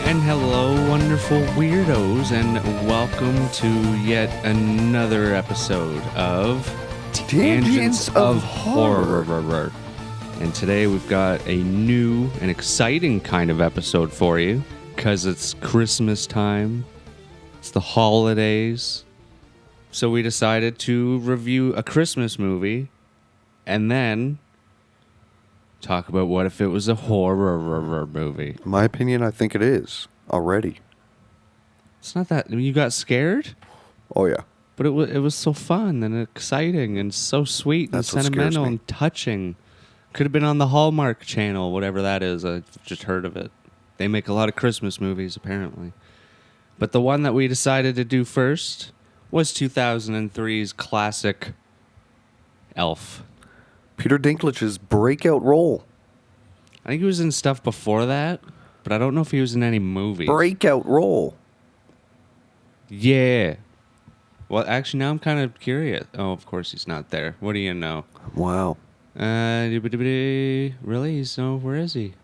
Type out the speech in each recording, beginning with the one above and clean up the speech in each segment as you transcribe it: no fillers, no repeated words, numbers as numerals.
And hello, wonderful weirdos, and welcome to yet another episode of Tangents of Horror. And today we've got a new and exciting kind of episode for you, because it's Christmas time, it's the holidays, so we decided to review a Christmas movie, and then talk about what if it was a horror movie. In my opinion, I think it is already. It's not that you got scared, Oh, yeah. but it was so fun and exciting and so sweet That's and what scares sentimental me. and touching. Could have been on the Hallmark Channel, whatever that is. I've just heard of it. They make a lot of Christmas movies, apparently. But the one that we decided to do first was 2003's classic Elf. Peter Dinklage's breakout role. I think he was in stuff before that, but I don't know if he was in any movies. Breakout role. Yeah. Well, actually, now I'm kind of curious. Oh, of course he's not there. What do you know? Wow. Really? Where is he?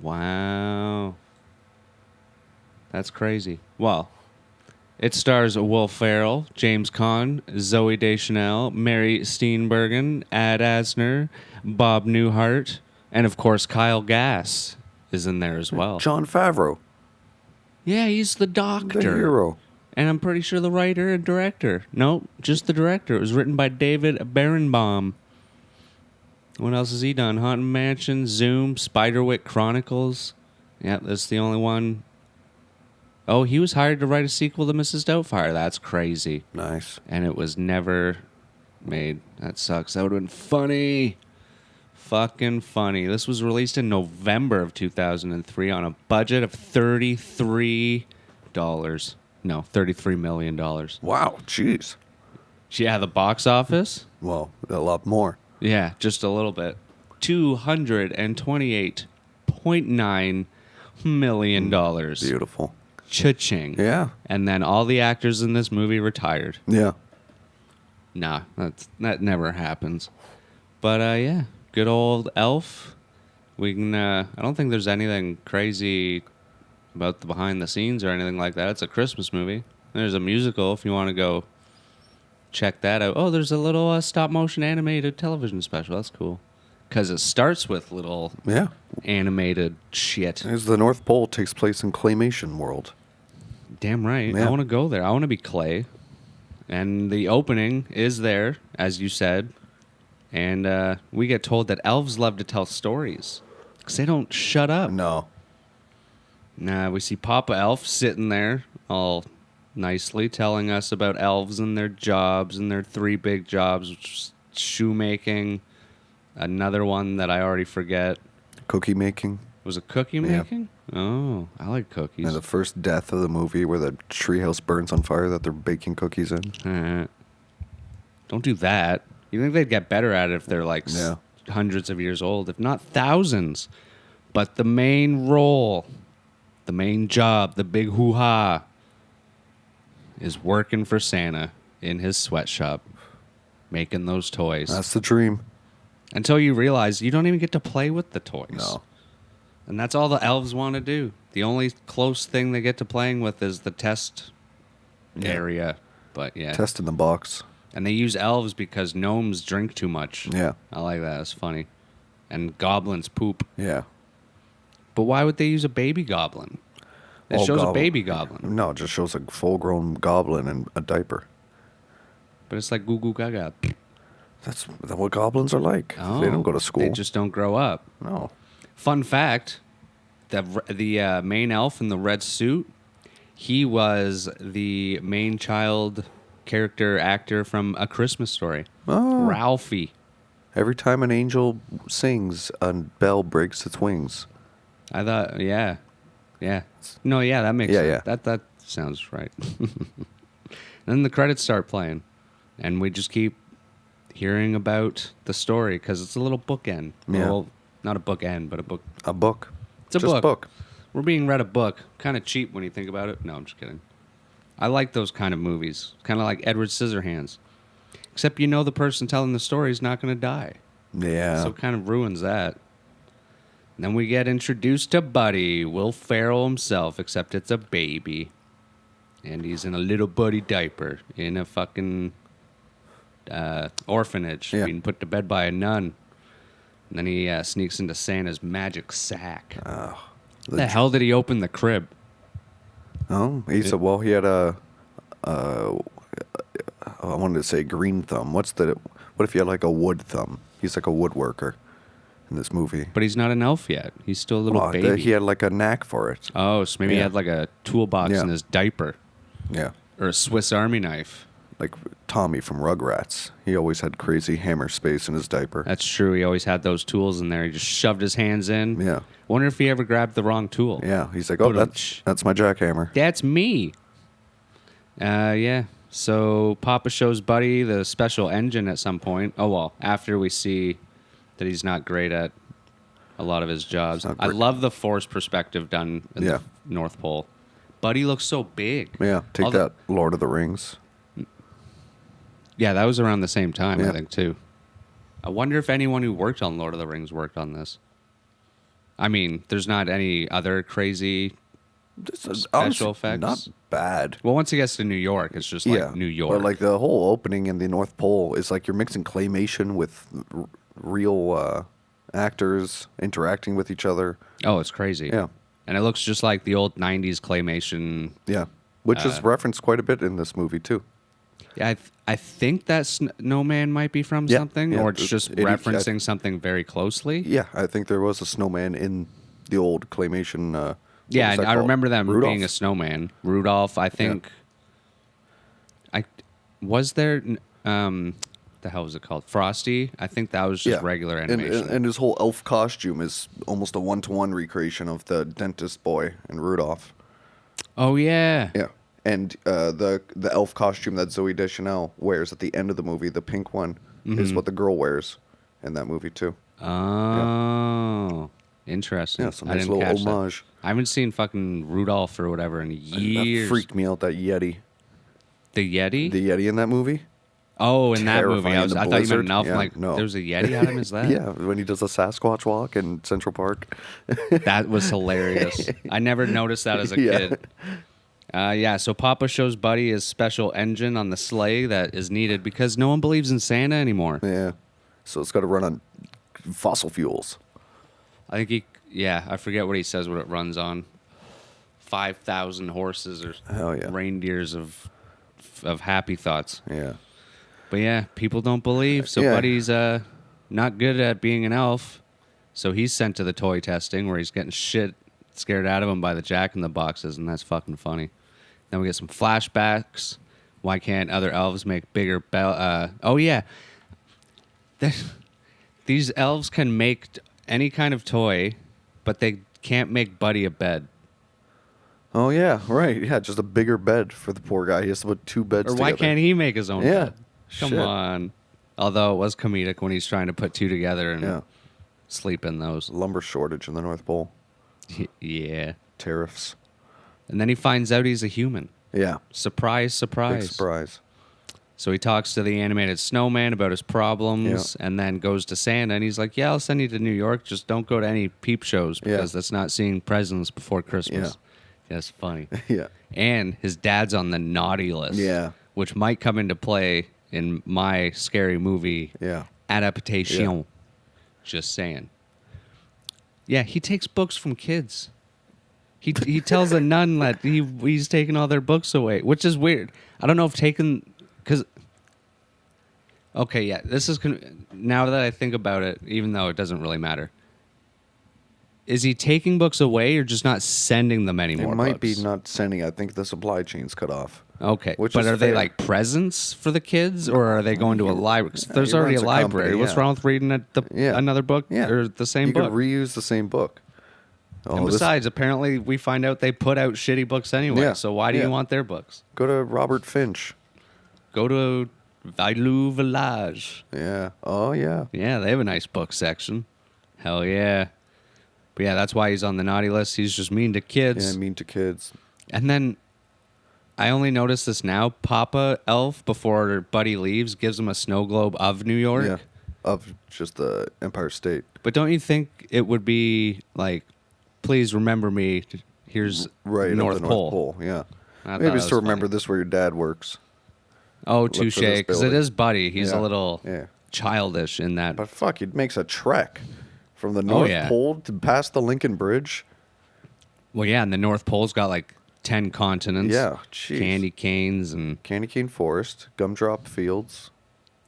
Wow. That's crazy. Well, it stars Will Ferrell, James Caan, Zooey Deschanel, Mary Steenburgen, Ad Asner, Bob Newhart, and of course Kyle Gass is in there as well. Jon Favreau. Yeah, he's the doctor. The hero. And I'm pretty sure the writer and director. Nope, just the director. It was written by David Berenbaum. What else has he done? Haunted Mansion, Zoom, Spiderwick Chronicles. Yeah, that's the only one. Oh, he was hired to write a sequel to Mrs. Doubtfire. That's crazy. Nice. And it was never made. That sucks. That would have been funny. Fucking funny. This was released in November of 2003 on a budget of $33. No, $33 million. Wow. Jeez. Yeah, the box office? Well, a lot more. Yeah, just a little bit. $228.9 million. Beautiful. Cha-ching. Yeah. And then all the actors in this movie retired. Yeah. Nah, that never happens. But yeah, good old Elf. We can. I don't think there's anything crazy about the behind the scenes or anything like that. It's a Christmas movie. There's a musical if you want to go check that out. Oh, there's a little stop motion animated television special. That's cool. Because it starts with little animated shit. As the North Pole takes place in claymation world. Damn right. Yeah. I want to go there. I want to be Clay. And the opening is there, as you said. And we get told that elves love to tell stories. Because they don't shut up. No. Nah, we see Papa Elf sitting there all nicely telling us about elves and their jobs and their three big jobs, which is shoemaking. Another one that I already forget. Cookie making. Was it cookie making? Oh, I like cookies. And the first death of the movie where the treehouse burns on fire that they're baking cookies in. Don't do that. You think they'd get better at it if they're like hundreds of years old, if not thousands. But the main role, the main job, the big hoo-ha is working for Santa in his sweatshop, making those toys. That's the dream. Until you realize you don't even get to play with the toys. No. And that's all the elves want to do. The only close thing they get to playing with is the test area. But yeah. Test in the box. And they use elves because gnomes drink too much. Yeah. I like that. It's funny. And goblins poop. Yeah. But why would they use a baby goblin? It shows a baby goblin. No, it just shows a full-grown goblin in a diaper. But it's like goo goo gaga. That's what goblins are like. Oh, They don't go to school. They just don't grow up. No. Fun fact, the main elf in the red suit, he was the main child character actor from A Christmas Story. Oh. Ralphie. Every time an angel sings, a bell breaks its wings. I thought, yeah. No, yeah, that makes sense. Yeah. That sounds right. Then the credits start playing, and we just keep hearing about the story because it's a little bookend. Yeah. Well, not a bookend, but a book. A book. It's a Just book. We're being read a book. Kind of cheap when you think about it. No, I'm just kidding. I like those kind of movies. Kind of like Edward Scissorhands. Except you know the person telling the story is not going to die. Yeah. So it kind of ruins that. Then we get introduced to Buddy, Will Ferrell himself, except it's a baby. And he's in a little buddy diaper in a fucking orphanage, being put to bed by a nun. And then he sneaks into Santa's magic sack. The hell did he open the crib? Oh, he said, well, he had a, I wanted to say green thumb. What if you had like a wood thumb? He's like a woodworker in this movie. But he's not an elf yet. He's still a little baby. He had like a knack for it. Oh, so maybe he had like a toolbox in his diaper. Yeah. Or a Swiss Army knife. Like Tommy from Rugrats. He always had crazy hammer space in his diaper. That's true. He always had those tools in there. He just shoved his hands in. Yeah. Wonder if he ever grabbed the wrong tool. Yeah. He's like, oh, that's my jackhammer. That's me. Yeah. So Papa shows Buddy the special engine at some point. Oh, well, after we see that he's not great at a lot of his jobs. I love the force perspective done in the North Pole. Buddy looks so big. Yeah. Take that, Lord of the Rings. Yeah, that was around the same time, I think, too. I wonder if anyone who worked on Lord of the Rings worked on this. I mean, there's not any other crazy special effects. Not bad. Well, once he gets to New York, it's just like New York. But like the whole opening in the North Pole is like you're mixing claymation with real actors interacting with each other. Oh, it's crazy. Yeah. And it looks just like the old 90s claymation. Yeah. Which is referenced quite a bit in this movie, too. Yeah, I think that snowman might be from something, or it's just referencing something very closely. Yeah, I think there was a snowman in the old claymation. Yeah, I remember them Rudolph? being a snowman. Rudolph, I think. Yeah. Was there. The hell was it called? Frosty? I think that was just regular animation. And his whole elf costume is almost a one-to-one recreation of the dentist boy and Rudolph. Oh, yeah. Yeah. And the elf costume that Zooey Deschanel wears at the end of the movie, the pink one, is what the girl wears in that movie, too. Oh, interesting. Yeah, some nice little homage. I haven't seen fucking Rudolph or whatever in years. That freaked me out, that Yeti. The Yeti? The Yeti in that movie? Oh, in that movie. I thought you meant Elf. Yeah, like, no. There's a Yeti on him? Is that? Yeah, when he does a Sasquatch walk in Central Park. That was hilarious. I never noticed that as a kid. So Papa shows Buddy his special engine on the sleigh that is needed because no one believes in Santa anymore. Yeah. So it's got to run on fossil fuels. I think I forget what he says what it runs on. 5,000 horses or reindeers of happy thoughts. Yeah. But yeah, people don't believe. So Buddy's not good at being an elf. So he's sent to the toy testing where he's getting shit scared out of him by the Jack in the Boxes, and that's fucking funny. Then we get some flashbacks. Why can't other elves make bigger these elves can make any kind of toy, but they can't make Buddy a bed. Oh, yeah, right. Yeah, just a bigger bed for the poor guy. He has to put two beds together. Or why can't he make his own bed? Come Shit. on. Although it was comedic when he's trying to put two together and sleep in those. Lumber shortage in the North Pole. Yeah. Tariffs. And then he finds out he's a human. Yeah. Surprise, surprise. Big surprise. So he talks to the animated snowman about his problems and then goes to Santa. And he's like, yeah, I'll send you to New York. Just don't go to any peep shows because that's not seeing presents before Christmas. Yeah. That's funny. Yeah. And his dad's on the naughty list. Yeah. Which might come into play in my scary movie adaptation. Yeah. Just saying. Yeah, he takes books from kids. He tells a nun that he's taking all their books away, which is weird. I don't know if because okay, yeah, this is now that I think about it, even though it doesn't really matter. Is he taking books away or just not sending them anymore? It might be not sending. I think the supply chain's cut off. Okay, but are they like presents for the kids, or are they going to a library? 'Cause there's already a library. Company, What's wrong with reading another book or the same book? You could reuse the same book. And besides, apparently we find out they put out shitty books anyway, so why do you want their books? Go to Robert Finch. Go to Vailu Village. Yeah. Oh, yeah. Yeah, they have a nice book section. Hell yeah. But yeah, that's why he's on the naughty list. He's just mean to kids. Yeah, mean to kids. And then I only noticed this now. Papa Elf, before Buddy leaves, gives him a snow globe of New York. Yeah. of just the Empire State. But don't you think it would be like, please remember me? Here's Right, of North the Pole. North Pole, yeah. I thought Maybe that it's to was remember funny. this where your dad works. Oh, Look for touche, this because it building. is Buddy. He's Yeah, a little yeah. childish in that. But fuck, it makes a trek from the North yeah. Pole to past the Lincoln Bridge. Well, yeah, and the North Pole's got like 10 continents. Yeah, jeez. Candy canes and Candy cane forest, gumdrop fields,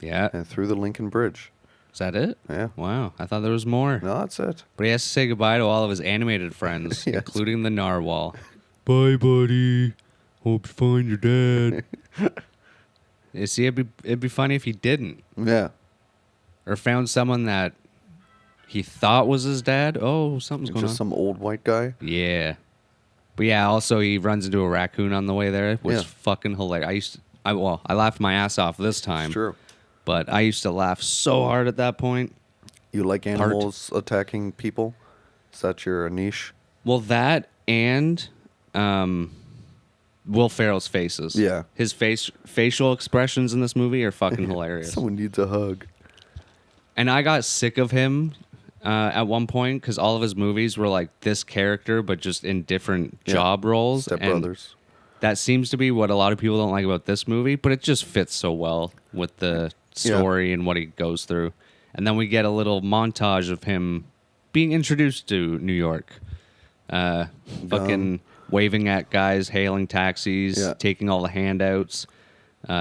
yeah. and through the Lincoln Bridge. Is that it? Yeah. Wow, I thought there was more. No, that's it. But he has to say goodbye to all of his animated friends, Yes. including the narwhal. Bye, buddy. Hope you find your dad. You see, it'd be funny if he didn't. Yeah. Or found someone that he thought was his dad. Oh, something's going Just on. some old white guy. Yeah. But yeah, also he runs into a raccoon on the way there, which is Yeah. fucking hilarious. I laughed my ass off this time. It's true. But I used to laugh so hard at that point. You like animals attacking people? Is that your niche? Well, that and Will Ferrell's faces. Yeah. His facial expressions in this movie are fucking hilarious. Someone needs a hug. And I got sick of him at one point because all of his movies were like this character, but just in different job roles. Step And Brothers. that seems to be what a lot of people don't like about this movie, but it just fits so well with the story and what he goes through. And then we get a little montage of him being introduced to New York. Fucking waving at guys, hailing taxis, Yeah. taking all the handouts,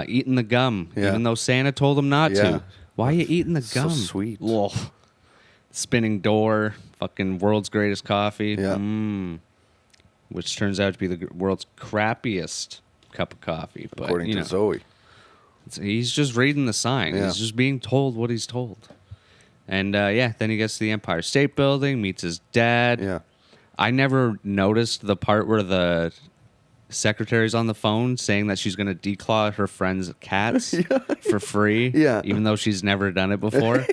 eating the gum, Yeah. even though Santa told him not Yeah. to. Why are you eating the So gum? sweet. Ugh. Spinning door, fucking world's greatest coffee. Yeah. Which turns out to be the world's crappiest cup of coffee. But, According you to know, Zoe. he's just reading the sign. Yeah. He's just being told what he's told. And then he gets to the Empire State Building, meets his dad. Yeah. I never noticed the part where the secretary's on the phone saying that she's going to declaw her friend's cats for free, Yeah. even though she's never done it before.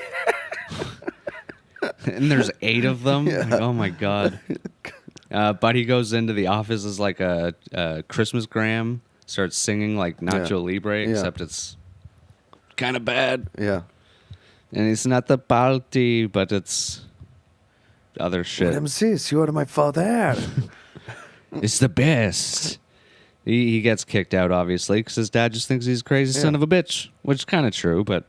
And there's 8 of them. Yeah. Like, oh my god. Buddy goes into the office as like a Christmas gram, starts singing like Nacho Libre, Yeah. except it's kind of bad. Yeah. And it's not the party, but it's other shit. Madame Sis, you are my father. It's the best. He gets kicked out, obviously, because his dad just thinks he's a crazy son Yeah. of a bitch, which is kind of true, but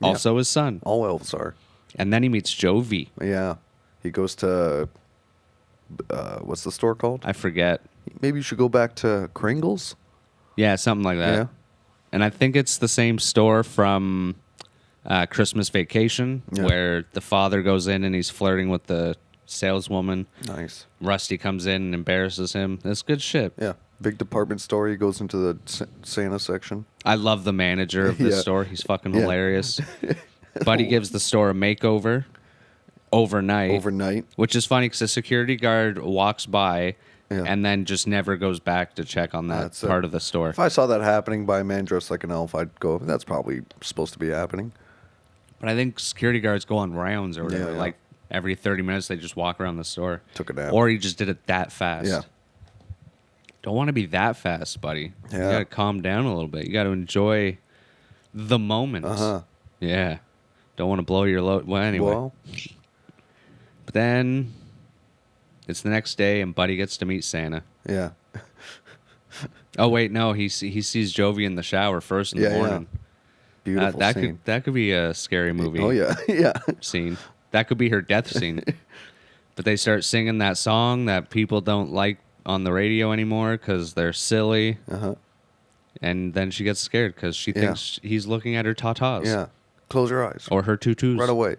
also his son. All elves are. And then he meets Jovi. Yeah. He goes to, what's the store called? I forget. Maybe you should go back to Kringle's? Yeah, something like that. Yeah. And I think it's the same store from Christmas Vacation, Yeah. where the father goes in and he's flirting with the saleswoman. Nice. Rusty comes in and embarrasses him. That's good shit. Yeah. Big department store. He goes into the Santa section. I love the manager of this Yeah. store. He's fucking Yeah. hilarious. Buddy gives the store a makeover overnight. Overnight. Which is funny because the security guard walks by Yeah. and then just never goes back to check on that That's it. part of the store. If I saw that happening by a man dressed like an elf, I'd go, that's probably supposed to be happening. But I think security guards go on rounds or whatever. Yeah, yeah. Like every 30 minutes, they just walk around the store. Took a nap. Or he just did it that fast. Yeah. Don't want to be that fast, buddy. You Yeah. got to calm down a little bit. You got to enjoy the moment. Uh-huh. Yeah. Don't want to blow your load. Well, anyway. Well, But then it's the next day and Buddy gets to meet Santa. yeah. Oh, wait, no. He sees Jovi in the shower first in the Yeah, yeah. morning. Beautiful that scene. could be a scary movie. Oh, yeah. Yeah. Scene. That could be her death scene. But they start singing that song that people don't like on the radio anymore because they're silly. Uh-huh. And then she gets scared because she Yeah. thinks he's looking at her tatas. Yeah. Close your eyes. Or her tutus. Right away.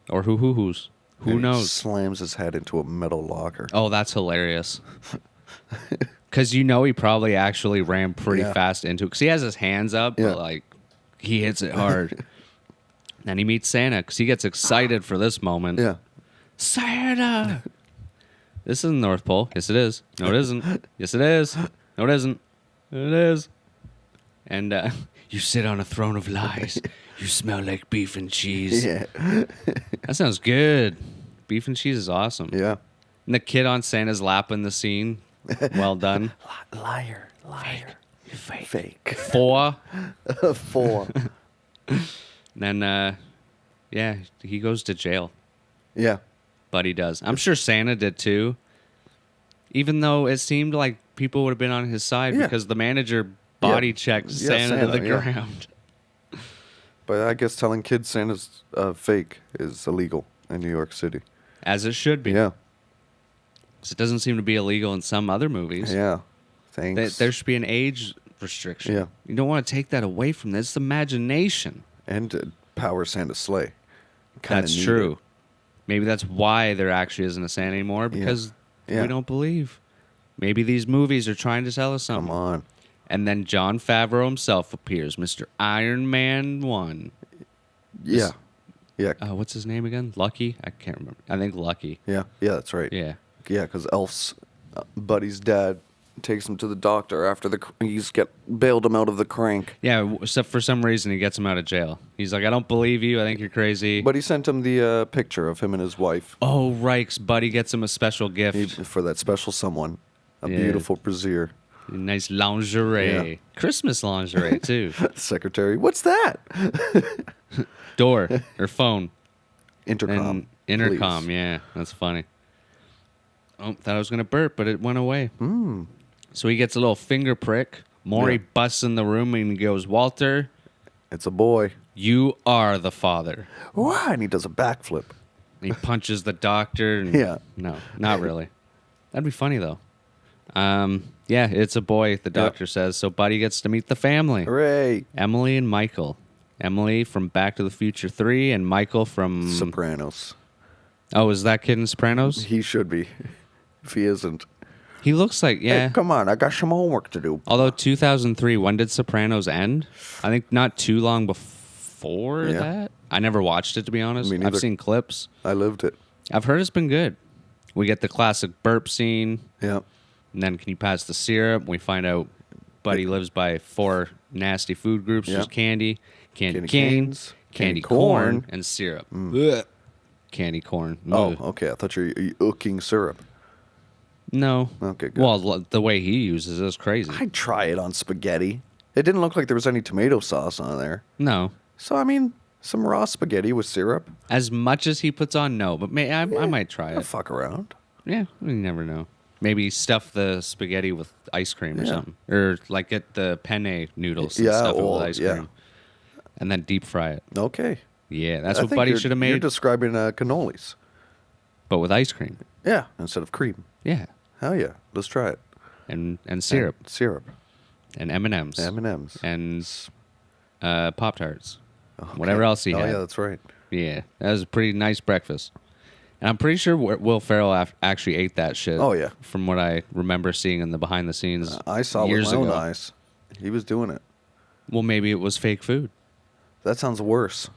Or hoo-hoo-hoos. Who And he knows? slams his head into a metal locker. Oh, that's hilarious. Because he probably actually ran pretty Yeah. fast into it. Because he has his hands up, Yeah. but like he hits it hard. Then he meets Santa because he gets excited for this moment. Yeah. Santa! This isn't North Pole. Yes, it is. No, it isn't. Yes, it is. No, it isn't. It is. And you sit on a throne of lies. You smell like beef and cheese. Yeah. That sounds good. Beef and cheese is awesome. Yeah. And the kid on Santa's lap in the scene. Well done. Liar. Fake. Fake. 4. 4. Then Yeah, he goes to jail. Yeah. Buddy does. I'm sure Santa did too. Even though it seemed like people would have been on his side Yeah. because the manager body checked Santa to the ground. But I guess telling kids Santa's fake is illegal in New York City. As it should be. Yeah. 'Cause it doesn't seem to be illegal in some other movies. Yeah. Thanks. There should be an age restriction. Yeah. You don't want to take that away from this. It's imagination. And power Santa's sleigh. Kinda That's need true. it. Maybe that's why there actually isn't a Santa anymore, because Yeah. we don't believe. Maybe these movies are trying to tell us something. Come on. And then Jon Favreau himself appears, Mr. Iron Man 1. Yeah. Yeah. What's his name again? Lucky? I can't remember. I think Lucky. Yeah. Yeah, that's right. Yeah. Yeah, because Elf's buddy's dad takes him to the doctor after he's bailed him out of the crank. Yeah, except for some reason he gets him out of jail. He's like, I don't believe you. I think you're crazy. But he sent him the picture of him and his wife Oh, right. 'Cause Buddy gets him a special gift. for that special someone. A Yeah. beautiful brassiere. Nice lingerie. Yeah. Christmas lingerie, too. Secretary, what's that? Door or phone. Intercom. And intercom, please. yeah. That's funny. Oh, thought I was going to burp, but it went away. So he gets a little finger prick. Maury Yeah. busts in the room and he goes, Walter, It's a boy. you are the father. Wow, and he does a backflip. And he punches the doctor. And Yeah. No, not really. That'd be funny, though. Yeah, it's a boy, the doctor says. So Buddy gets to meet the family. Hooray! Emily and Michael. Emily from Back to the Future 3 and Michael from... Sopranos. Oh, is that kid in Sopranos? He should be. If he isn't. He looks like, yeah. Hey, come on, I got some homework to do. Although 2003, when did Sopranos end? I think not too long before Yeah. that. I never watched it, to be honest. Me I've neither. seen clips. I lived it. I've heard it's been good. We get the classic burp scene. Yeah. And then can you pass the syrup? We find out Buddy lives by 4 nasty food groups. Yeah. There's candy Candy canes, canes, candy candy corn, corn. and syrup. Ugh. Candy corn. Oh, Ugh. okay. I thought you were ooking syrup. No. Okay, good. Well, the way he uses it is crazy. I'd try it on spaghetti. It didn't look like there was any tomato sauce on there. No. So, I mean, some raw spaghetti with syrup. As much as he puts on, no. But I might try I'll it. fuck around. Yeah, you never know. Maybe stuff the spaghetti with ice cream or Yeah. something. Or like get the penne noodles and Yeah, stuff it well, with ice yeah. cream. And then deep fry it. Okay. Yeah, that's I what think Buddy you're- should have You're made, describing cannolis. but with ice cream. Yeah, instead of cream. Yeah. Hell yeah. Let's try it. And syrup. And syrup. And M&Ms. M&M's. And Pop-Tarts. Whatever else he oh, had. yeah, that's right. Yeah, that was a pretty nice breakfast. And I'm pretty sure Will Ferrell actually ate that shit. Oh, yeah. From what I remember seeing in the behind the scenes. I saw years with my own ago. eyes. He was doing it. Well, maybe it was fake food. That sounds worse.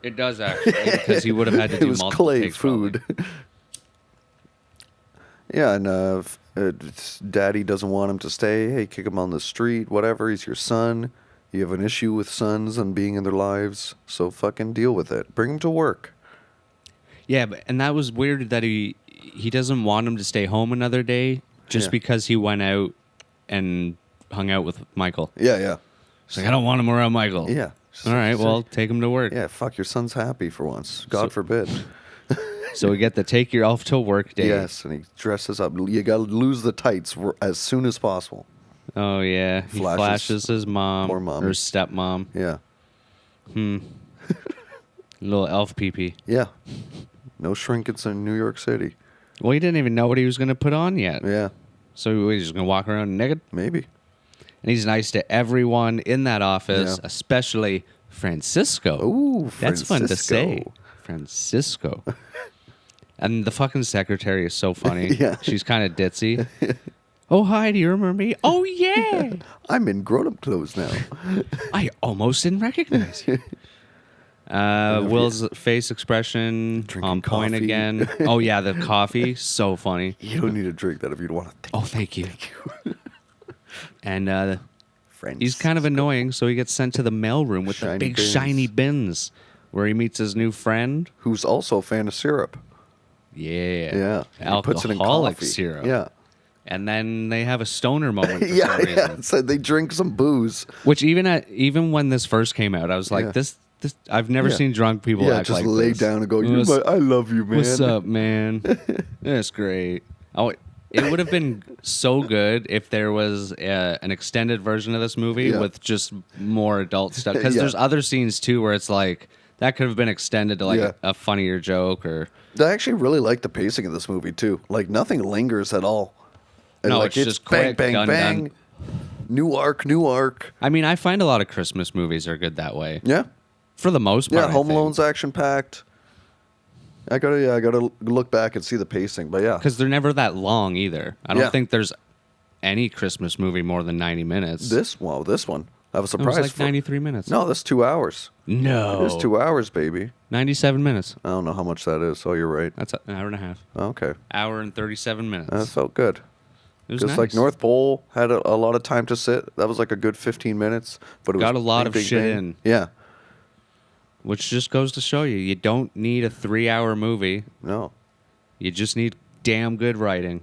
It does actually, because he would have had to It do was multiple clay takes, food. Yeah, and daddy doesn't want him to stay. Hey, kick him on the street, whatever. He's your son. You have an issue with sons and being in their lives, so fucking deal with it. Bring him to work. Yeah, and that was weird that he doesn't want him to stay home another day just Yeah. because he went out and hung out with Michael. Yeah. He's like, I don't want him around Michael. Yeah. All right, well, take him to work. Yeah, fuck, your son's happy for once. God forbid. So we get the take your elf to work day. Yes, and he dresses up. You gotta lose the tights as soon as possible. Oh, yeah. He flashes his mom. Poor mom. Or stepmom. Yeah. Little elf pee-pee. Yeah. No shrinkage in New York City. Well, he didn't even know what he was going to put on yet. Yeah, So he's just going to walk around naked. maybe. And he's nice to everyone in that office, Yeah. especially Francisco. Ooh, That's fun to say. Francisco. Francisco. And the fucking secretary is so funny. Yeah. She's kind of ditzy. Oh, hi, do you remember me? Oh, yeah. I'm in grown-up clothes now. I almost didn't recognize you. Will's face expression Drinking on point coffee. again. Oh, yeah, the coffee. So funny. You don't need to drink that if you don't want to. Oh, thank you. And Friends. he's kind of annoying, so he gets sent to the mailroom with the Shiny big bins. shiny bins where he meets his new friend. Who's also a fan of syrup. Yeah. Yeah. And he puts it in Alcoholic coffee. syrup. Yeah. And then they have a stoner moment for some Yeah. reason. So they drink some booze. Which even when this first came out, I was like, Yeah. this I've never Yeah. seen drunk people Yeah, act just like lay this. down and go, What's, I love you, man. what's up, man? That's great. Oh, it would have been so good if there was an extended version of this movie Yeah. with just more adult stuff. Because Yeah. there's other scenes, too, where it's like, that could have been extended to, like, Yeah. a funnier joke or... I actually really like the pacing of this movie, too. Like, nothing lingers at all. And No, like, it's just bang, quick, bang, done, bang. done. New arc. I mean, I find a lot of Christmas movies are good that way. Yeah. For the most part, Yeah, Home Alone's action-packed. I gotta look back and see the pacing, but yeah. Because they're never that long, either. I don't Yeah. think there's any Christmas movie more than 90 minutes. This one. I was It surprised. was like 93 minutes. No, that's 2 hours. No. It's 2 hours, baby. 97 minutes. I don't know how much that is. Oh, you're right. That's an hour and a half. Okay. Hour and 37 minutes. That felt good. It was Just nice. like North Pole had a lot of time to sit. That was like a good 15 minutes. But it Got was a lot bing, of bing, shit bing. in. Yeah. Which just goes to show you don't need a 3-hour movie. No. You just need damn good writing.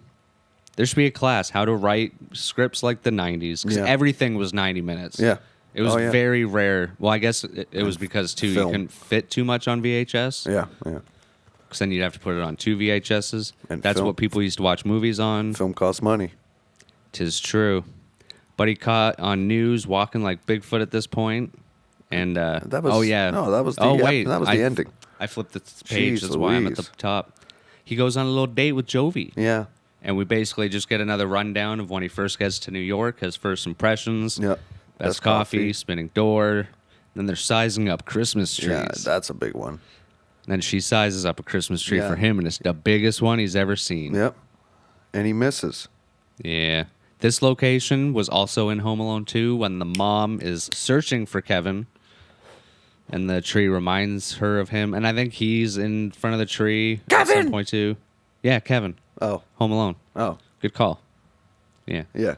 There should be a class, how to write scripts like the 90s. Because Yeah. everything was 90 minutes. Yeah. It was Oh, yeah. very rare. Well, I guess it was because, too, Film. you couldn't fit too much on VHS. Yeah. Because then you'd have to put it on 2 VHSs. And That's film. what people used to watch movies on. Film costs money. 'Tis true. But he caught on news walking like Bigfoot at this point. And, That was oh, yeah. No, that was the oh, wait. that was the ending. I flipped the page. Jeez That's why I'm at the Louise. top. He goes on a little date with Jovi. Yeah. And we basically just get another rundown of when he first gets to New York, his first impressions. Yeah. Best coffee, spinning door. Then they're sizing up Christmas trees. Yeah, that's a big one. Then she sizes up a Christmas tree Yeah. for him, and it's the biggest one he's ever seen. Yep. And he misses. Yeah. This location was also in Home Alone 2 when the mom is searching for Kevin, and the tree reminds her of him. And I think he's in front of the tree at some point, too. Yeah, Kevin. Oh. Home Alone. Oh. Good call. Yeah. Yeah.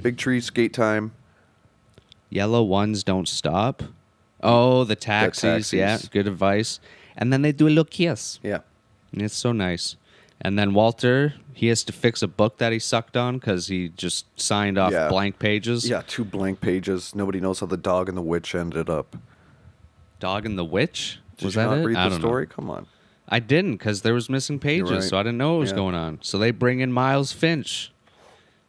Big tree skate time. Yellow ones don't stop. Oh, the taxis. Yeah, taxis. good advice. And then they do a little kiss. Yeah. And it's so nice. And then Walter, he has to fix a book that he sucked on because he just signed off Yeah. blank pages. Yeah, 2 blank pages. Nobody knows how the dog and the witch ended up. Dog and the Witch? Did Was you that not it? read I the don't story? know. Come on. I didn't because there was missing pages, right. so I didn't know what was Yeah. going on. So they bring in Miles Finch,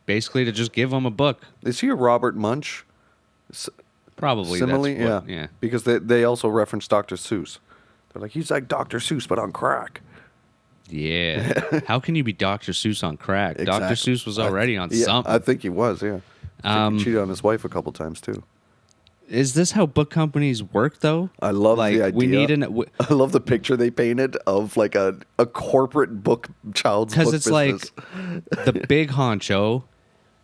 basically to just give him a book. Is he a Robert Munch? Probably. Simile? That's what, Yeah. yeah. Because they also reference Dr. Seuss. They're like, he's like Dr. Seuss, but on crack. Yeah. How can you be Dr. Seuss on crack? Dr. Exactly. Seuss was already on Yeah, something. I think he was, yeah. I think he cheated on his wife a couple times, too. Is this how book companies work, though? I love like, the idea. We need I love the picture they painted of like a corporate child's book because it's business. like the big honcho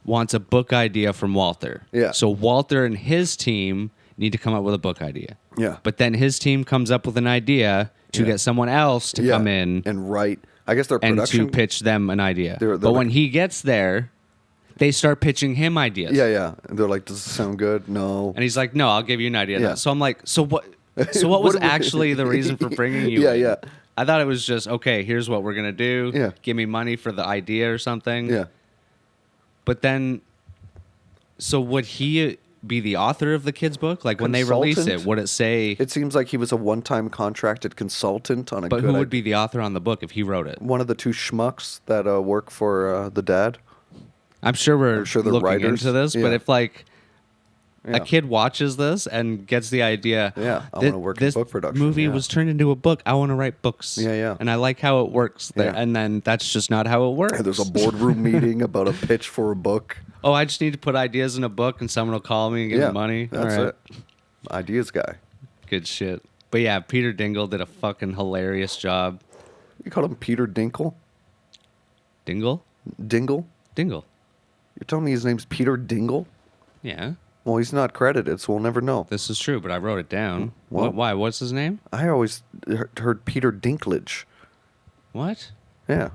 wants a book idea from Walter. Yeah. So Walter and his team need to come up with a book idea. Yeah. But then his team comes up with an idea to Yeah. get someone else to come in and write. I guess their and production. to pitch them an idea. They're but when like- he gets there, they start pitching him ideas. Yeah. And they're like, does it sound good? No. And he's like, "No, I'll give you an idea." Yeah. So I'm like, "So what? So what was What do we- actually the reason for bringing you?" Yeah, in? yeah. I thought it was just okay. Here's what we're gonna do. Yeah. Give me money for the idea or something. Yeah. But then, so would he be the author of the kids' book? Like when they release it, Consultant? would it say? It seems like he was a one-time contracted consultant on a But good who would be the author on the book if he wrote it? one of the 2 schmucks that work for the dad. I'm sure we're sure the looking writers- into this, but yeah. if like Yeah. a kid watches this and gets the idea, Yeah, I wanna work in this book production, movie yeah. was turned into a book. I want to write books. Yeah. And I like how it works there. Yeah. And then that's just not how it works. And there's a boardroom meeting about a pitch for a book. Oh, I just need to put ideas in a book and someone will call me and give Yeah, me money. that's All right. it. Ideas guy. Good shit. But yeah, Peter Dingle did a fucking hilarious job. You call him Peter Dinkle? Dingle? Dingle? Dingle. You're telling me his name's Peter Dingle? Yeah, Well, he's not credited, so we'll never know. this is true, but I wrote it down. Well- Why? What's his name? I always heard Peter Dinklage. What? Yeah.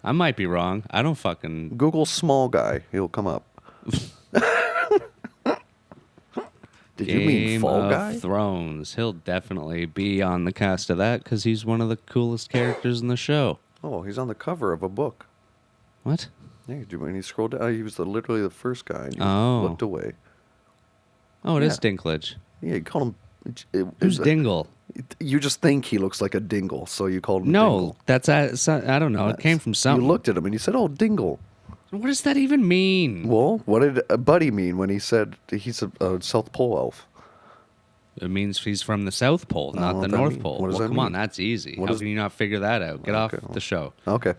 I might be wrong. I don't fucking... Google small guy. He'll come up. Did you mean Game Fall of Guy? Thrones. He'll definitely be on the cast of that because he's one of the coolest characters in the show. Oh, he's on the cover of a book. What? Yeah, when he scrolled down, he was literally the first guy. And he Oh. looked away. Oh, it is Yeah. Dinklage. Yeah, you call him. Who's Dingle? You just think he looks like a dingle, so you called him No, Dingle. that's I don't know. It came from something. You looked at him and you said, "Oh, Dingle." What does that even mean? Well, what did Buddy mean when he said he's a South Pole elf? It means he's from the South Pole, I don't not know the what that North means. Pole. What does Well, that come on, mean? that's easy. What How does- can you not figure that out? Get off the show. Okay.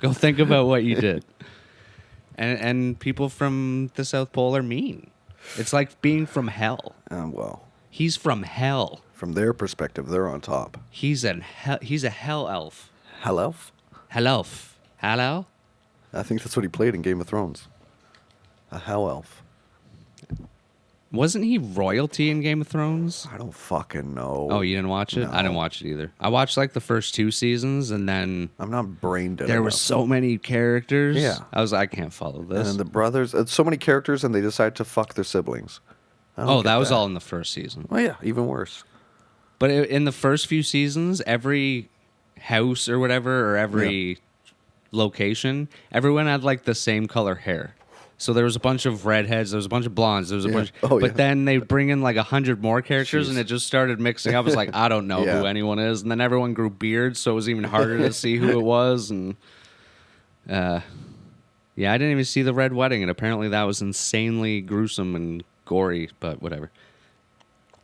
Go think about what you did. And people from the South Pole are mean. It's like being from hell. Well, He's from hell. from their perspective, they're on top. He's a hell elf. Hell elf? Hell elf. Hello? I think that's what he played in Game of Thrones. A hell elf. Wasn't he royalty in Game of Thrones? I don't fucking know. Oh, you didn't watch it? No. I didn't watch it either. I watched like the first 2 seasons, and then I'm not brain dead. there were enough. so many characters. Yeah. I was like, I can't follow And this. then the brothers, so many characters, and they decide to fuck their siblings. I don't Oh, get that was all in the first season. Oh yeah, even worse. But in the first few seasons, every house or whatever, or every location, everyone had like the same color hair. So there was a bunch of redheads, there was a bunch of blondes, there was a bunch. Oh, but yeah. then they bring in like 100 more characters, Jeez. and it just started mixing up. It's like I don't know Yeah. who anyone is, and then everyone grew beards, so it was even harder to see who it was. And yeah, I didn't even see the Red Wedding, and apparently that was insanely gruesome and gory. But whatever.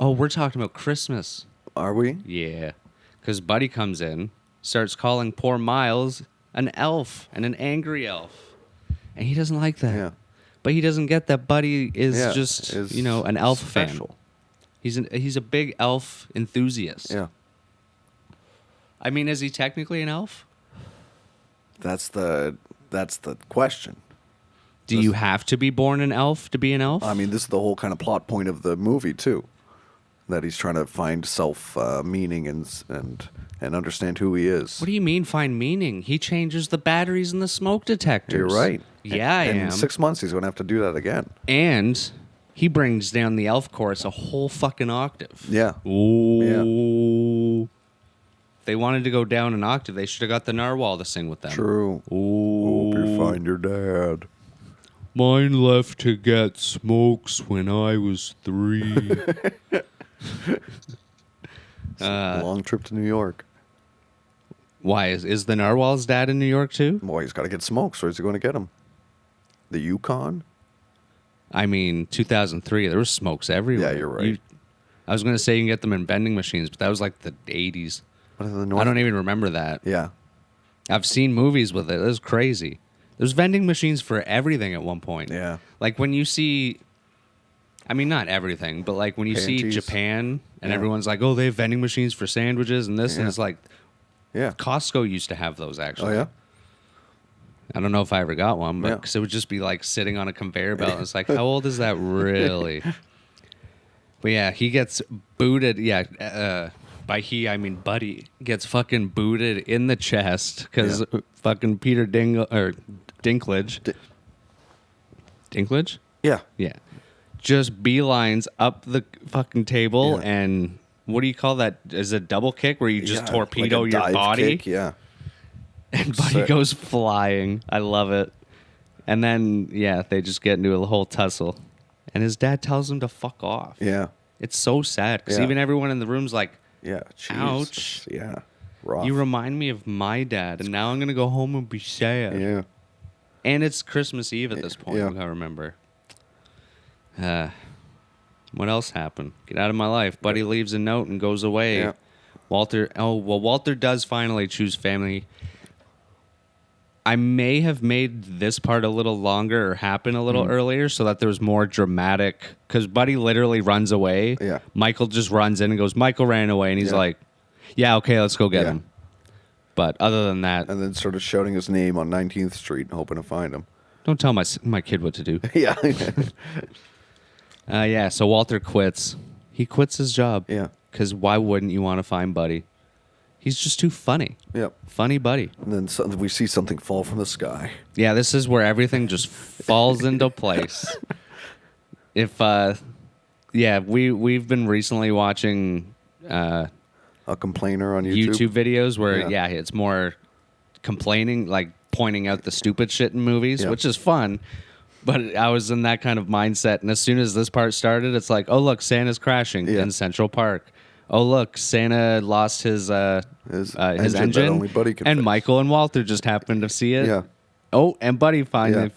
Oh, we're talking about Christmas. Are we? Yeah, because Buddy comes in, starts calling poor Miles an elf and an angry elf, and he doesn't like that. Yeah. But he doesn't get that Buddy is Yeah, just is an elf fan. special. He's a big elf enthusiast. Yeah. I mean, is he technically an elf? That's the question. Do you have to be born an elf to be an elf? I mean, this is the whole kind of plot point of the movie too. That he's trying to find self meaning and understand who he is. What do you mean find meaning? He changes the batteries in the smoke detectors. You're right. Yeah, I and am. In 6 months, he's going to have to do that again. And he brings down the elf chorus a whole fucking octave. Yeah. Ooh. If they wanted to go down an octave, they should have got the narwhal to sing with them. True. Ooh. Hope you find your dad. Mine left to get smokes when I was 3. It's a long trip to New York. Why? Is the narwhal's dad in New York too? Boy, he's got to get smokes. Where's he going to get them? The Yukon? I mean, 2003, there was smokes everywhere. Yeah, you're right. I was going to say you can get them in vending machines, but that was like the 80s. What are the North? I don't even remember that. Yeah. I've seen movies with it. It was crazy. There's vending machines for everything at one point. Yeah. Like when you see, I mean, not everything, but like when you see Panties. Japan and Yeah. everyone's like, oh, they have vending machines for sandwiches and this, and Yeah. it's like, Yeah. Costco used to have those Oh, actually. yeah? I don't know if I ever got one, but Yeah. because it would just be like sitting on a conveyor belt. And it's like, how old is that really? But yeah, he gets booted. Yeah, by he I mean Buddy gets fucking booted in the chest because fucking Peter Dinklage. Dinklage? Yeah. Yeah. Just beelines up the fucking table Yeah. and what do you call that? Is it a double kick where you just Yeah, torpedo like a your dive body? kick, yeah. And Buddy Sick. goes flying. I love it. And then, yeah, they just get into a whole tussle. And his dad tells him to fuck off. Yeah. It's so sad because Yeah. even everyone in the room's like, Yeah. Jeez. Ouch. Yeah. Rough. you remind me of my dad, and now I'm going to go home and be sad. Yeah. And it's Christmas Eve at this point, Yeah. I remember. What else happened? Get out of my life. Buddy leaves a note and goes away. Yeah. Walter does finally choose family. I may have made this part a little longer or happen a little earlier so that there was more dramatic. Because Buddy literally runs away. Yeah. Michael just runs in and goes, Michael ran away. And he's Yeah. like, yeah, okay, let's go get Yeah. him. But other than that, And then started shouting his name on 19th Street, hoping to find him. don't tell my kid what to do. Yeah. Yeah, so Walter quits. He quits his job. Yeah. Because why wouldn't you want to find Buddy? He's just too funny. Yep. Funny Buddy. And then we see something fall from the sky. Yeah, this is where everything just falls into place. If we've been recently watching A complainer on YouTube. YouTube videos where Yeah. it's more complaining, like pointing out the stupid shit in movies, Yeah. which is fun. But I was in that kind of mindset, and as soon as this part started, it's like, oh look, Santa's crashing in Central Park. Oh look, Santa lost his His engine that engine, only Buddy can and fix. Michael and Walter just happened to see it. Yeah. Oh, and Buddy finally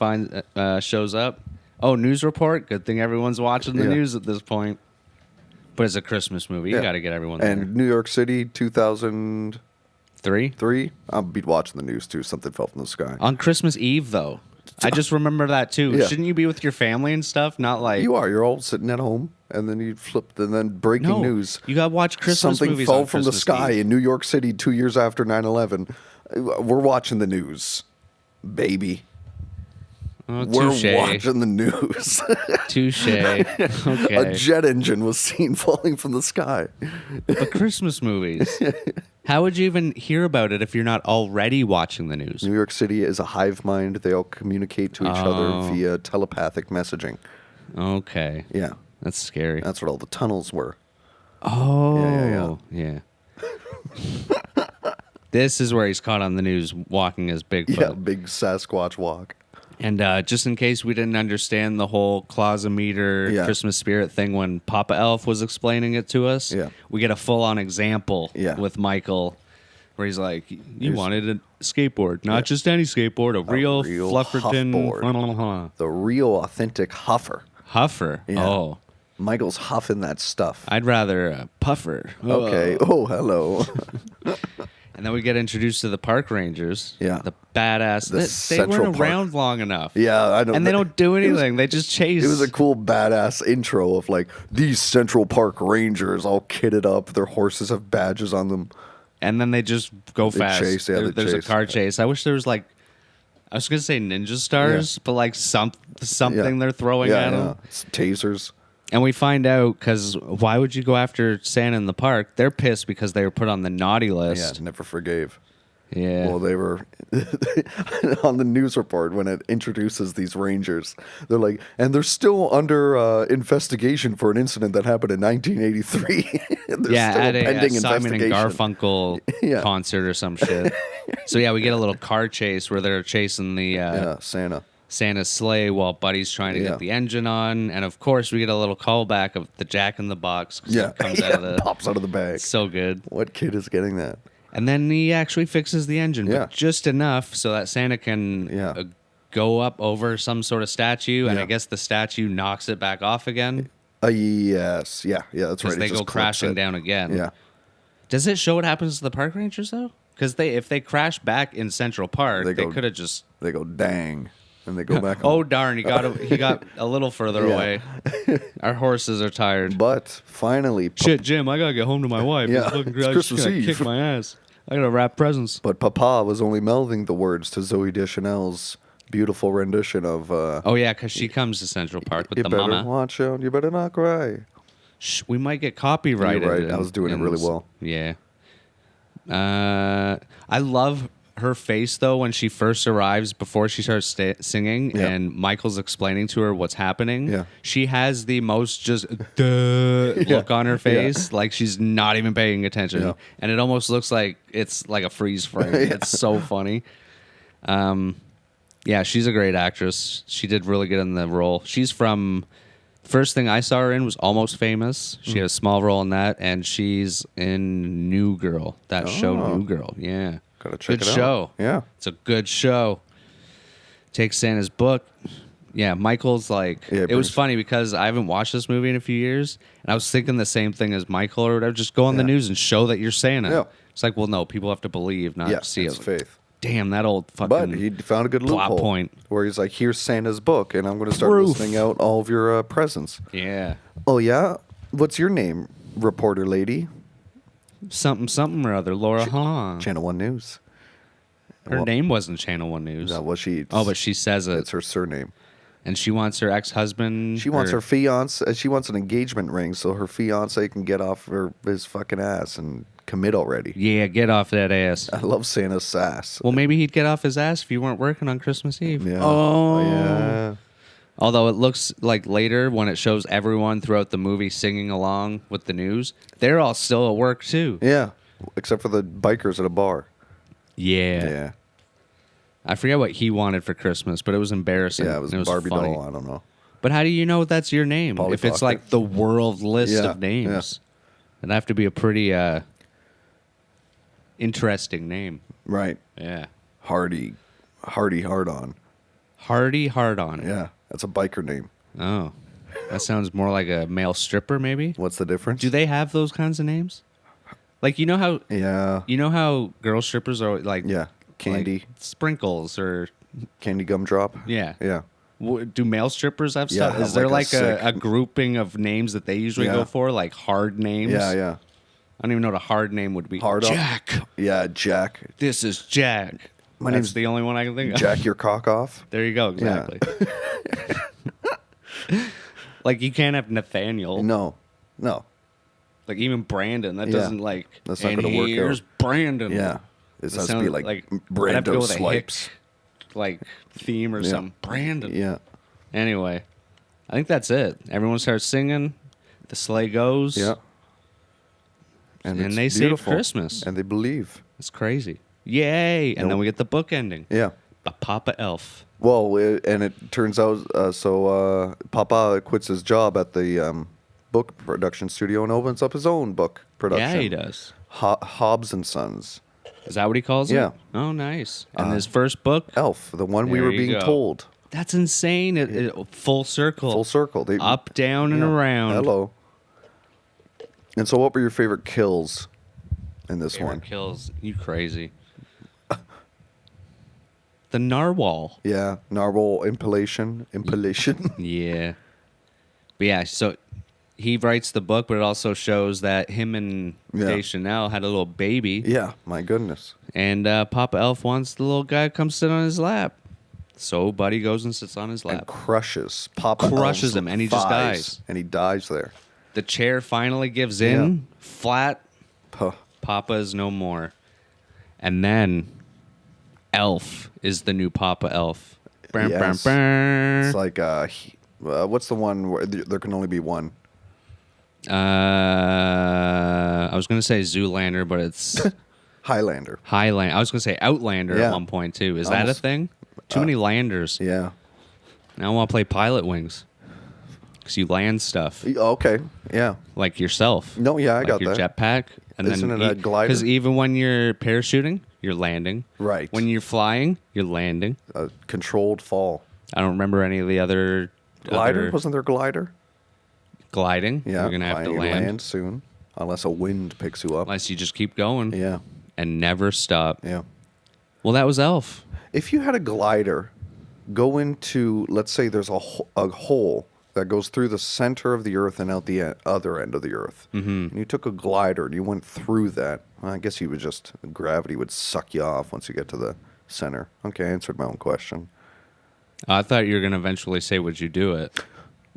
shows up. Oh, news report. Good thing everyone's watching the news at this point. But it's a Christmas movie. You got to get everyone there. And New York City, 2003. Three? I'll be watching the news too. Something fell from the sky. On Christmas Eve, though. I just remember that, too. Yeah. Shouldn't you be with your family and stuff? Not like... You are. You're all sitting at home, and then you flip, and then breaking news. You got to watch Christmas Something movies fell on from the Christmas sky Eve. in New York City 2 years after 9/11. We're watching the news, baby. Oh, We're touche. watching the news. Touche. Okay. A jet engine was seen falling from the sky. But Christmas movies. How would you even hear about it if you're not already watching the news? New York City is a hive mind. They all communicate to each other via telepathic messaging. Okay. Yeah. That's scary. That's what all the tunnels were. Oh. Yeah. This is where he's caught on the news walking as Bigfoot. Yeah, big Sasquatch walk. And just in case we didn't understand the whole Clausometer Christmas spirit thing when Papa Elf was explaining it to us, we get a full-on example with Michael where he's like, you wanted a skateboard, not just any skateboard, a real Flufferton. Huffboard. The real authentic huffer. Huffer? Yeah. Oh. Michael's huffing that stuff. I'd rather a puffer. Okay. Oh, hello. And then we get introduced to the park rangers. Yeah. The badass. They Central weren't Park. around long enough. Yeah, I know. And they don't do anything. They just chase. It was a cool, badass intro of like these Central Park Rangers all kitted up. Their horses have badges on them. And then they just go fast. Chase, There's chase. a car chase. I wish there was like, I was going to say ninja stars, but like something they're throwing at them. It's tasers. And we find out, because why would you go after Santa in the park? They're pissed because they were put on the naughty list. Yeah, never forgave. Yeah. Well, they were on the news report when it introduces these rangers. They're like, and they're still under investigation for an incident that happened in 1983. Yeah, still at a Simon and investigation. Garfunkel concert or some shit. So yeah, we get a little car chase where they're chasing the Santa's sleigh while Buddy's trying to get the engine on, and of course we get a little callback of the Jack in the Box. Yeah, it comes out of the pops out of the bag. So good. What kid is getting that? And then he actually fixes the engine, but just enough so that Santa can go up over some sort of statue, and I guess the statue knocks it back off again. Yes, yeah, that's right. They go crashing down again. Yeah. Does it show what happens to the park rangers though? Because if they crash back in Central Park, they could have just go dang. And they go back. Oh darn! He got a little further away. Our horses are tired. But finally, shit, Jim, I gotta get home to my wife. Yeah, it's Christmas Eve. Kick my ass. I gotta wrap presents. But Papa was only mouthing the words to Zooey Deschanel's beautiful rendition of. Oh yeah, because she comes to Central Park with the mama. You better watch out. You better not cry. Shh, we might get copyrighted. You're right. I was doing it really well. Yeah. I love her face though when she first arrives before she starts singing and Michael's explaining to her what's happening. She has the most just look on her face, like she's not even paying attention, and it almost looks like it's like a freeze frame. It's so funny. She's a great actress. She did really good in the role. She's from first thing I saw her in was Almost Famous. She had a small role in that, and she's in New Girl. That show, New Girl. Yeah. Gotta check good it out. show. Yeah. It's a good show. Takes Santa's book. Yeah, Michael's like... it was funny because I haven't watched this movie in a few years, and I was thinking the same thing as Michael or whatever. Just go on the news and show that you're Santa. Yeah. It's like, well, no, people have to believe, not see it. It's faith. Damn, that old fucking But he found a good plot loophole point. where he's like, here's Santa's book, and I'm going to start listing out all of your presents. Yeah. Oh, yeah? What's your name, reporter lady? Something or other. Laura Hahn. Channel 1 News. Her name wasn't Channel 1 News. No, well, but she says it. It's her surname. And she wants her ex-husband. She wants her fiance. She wants an engagement ring so her fiance can get off his fucking ass and commit already. Yeah, get off that ass. I love Santa's sass. Well, maybe he'd get off his ass if you weren't working on Christmas Eve. Yeah. Oh, yeah. Although it looks like later when it shows everyone throughout the movie singing along with the news, they're all still at work too. Yeah, except for the bikers at a bar. Yeah. I forget what he wanted for Christmas, but it was embarrassing. Yeah, it was Barbie funny. doll. I don't know. But how do you know that's your name? Polly If it's Pocket. like the world list Yeah, of names, it'd have to be a pretty interesting name. Right. Yeah. Hardy hard on. Hardy Hard On. Yeah, that's a biker name. Oh. That sounds more like a male stripper, maybe? What's the difference? Do they have those kinds of names? Like, you know how girl strippers are like Candy, like Sprinkles or candy gumdrop. yeah. Yeah. Do male strippers have Yeah, stuff? have Is there like a like sick- a grouping of names that they usually Yeah. go for, like hard names? Yeah. I don't even know what a hard name would be. Hard on. Jack. Yeah, Jack. This is Jack. My That's name's the only one I can think of. Jack your cock off. There you go. Exactly. Like you can't have Nathaniel. No. Like even Brandon. That Yeah. doesn't like. That's not and gonna work here's out. Brandon. Yeah. This It has to be sounds like I'd have to go Brando with a swipes. hick, like theme or something. Brandon. Yeah. Anyway, I think that's it. Everyone starts singing. The sleigh goes. Yeah. And it's they save beautiful. Christmas. And they believe. It's crazy. Yay! And then we get the book ending. Yeah. The Papa Elf. Well, and it turns out, Papa quits his job at the book production studio and opens up his own book production. Yeah, he does. Hobbs and Sons. Is that what he calls Yeah. it? Oh, nice. And his first book? Elf, the one we There were you being go. told. That's insane. It full circle. Full circle. They, Up, down, and yeah. around. Hello. And so what were your favorite kills in this Favorite one? kills. You crazy. The narwhal. Yeah, narwhal impalation. Yeah. But yeah, so he writes the book, but it also shows that him and Deschanel had a little baby. Yeah, my goodness. And Papa Elf wants the little guy to come sit on his lap. So Buddy goes and sits on his And lap. crushes Papa Crushes Elf's him, and he just thighs, dies. And he dies there. The chair finally gives in. Flat. Puh. Papa is no more. And then Elf is the new Papa Elf. Bam, Yes. bam, bam. It's like, what's the one where there can only be one? I was going to say Zoolander, but it's Highlander. Highland. I was going to say Outlander Yeah. at one point, too. Is that a Almost. thing? Too many landers. Yeah. Now I want to play Pilot Wings. Because you land stuff. Okay. Yeah. Like yourself. No, yeah, I like got your that. jetpack. And Isn't it a glider? Because even when you're parachuting, you're landing. Right. When you're flying, you're landing. A controlled fall. I don't remember any of the other... Glider? Wasn't there glider? Gliding. Yeah. You're going to have to you land. soon. Unless a wind picks you up. Unless you just keep going. Yeah. And never stop. Yeah. Well, that was Elf. If you had a glider go into, let's say there's a hole that goes through the center of the earth and out the other end of the earth, and you took a glider and you went through that, well, I guess you would just, gravity would suck you off once you get to the center. Okay, I answered my own question. I thought you were going to eventually say, would you do it?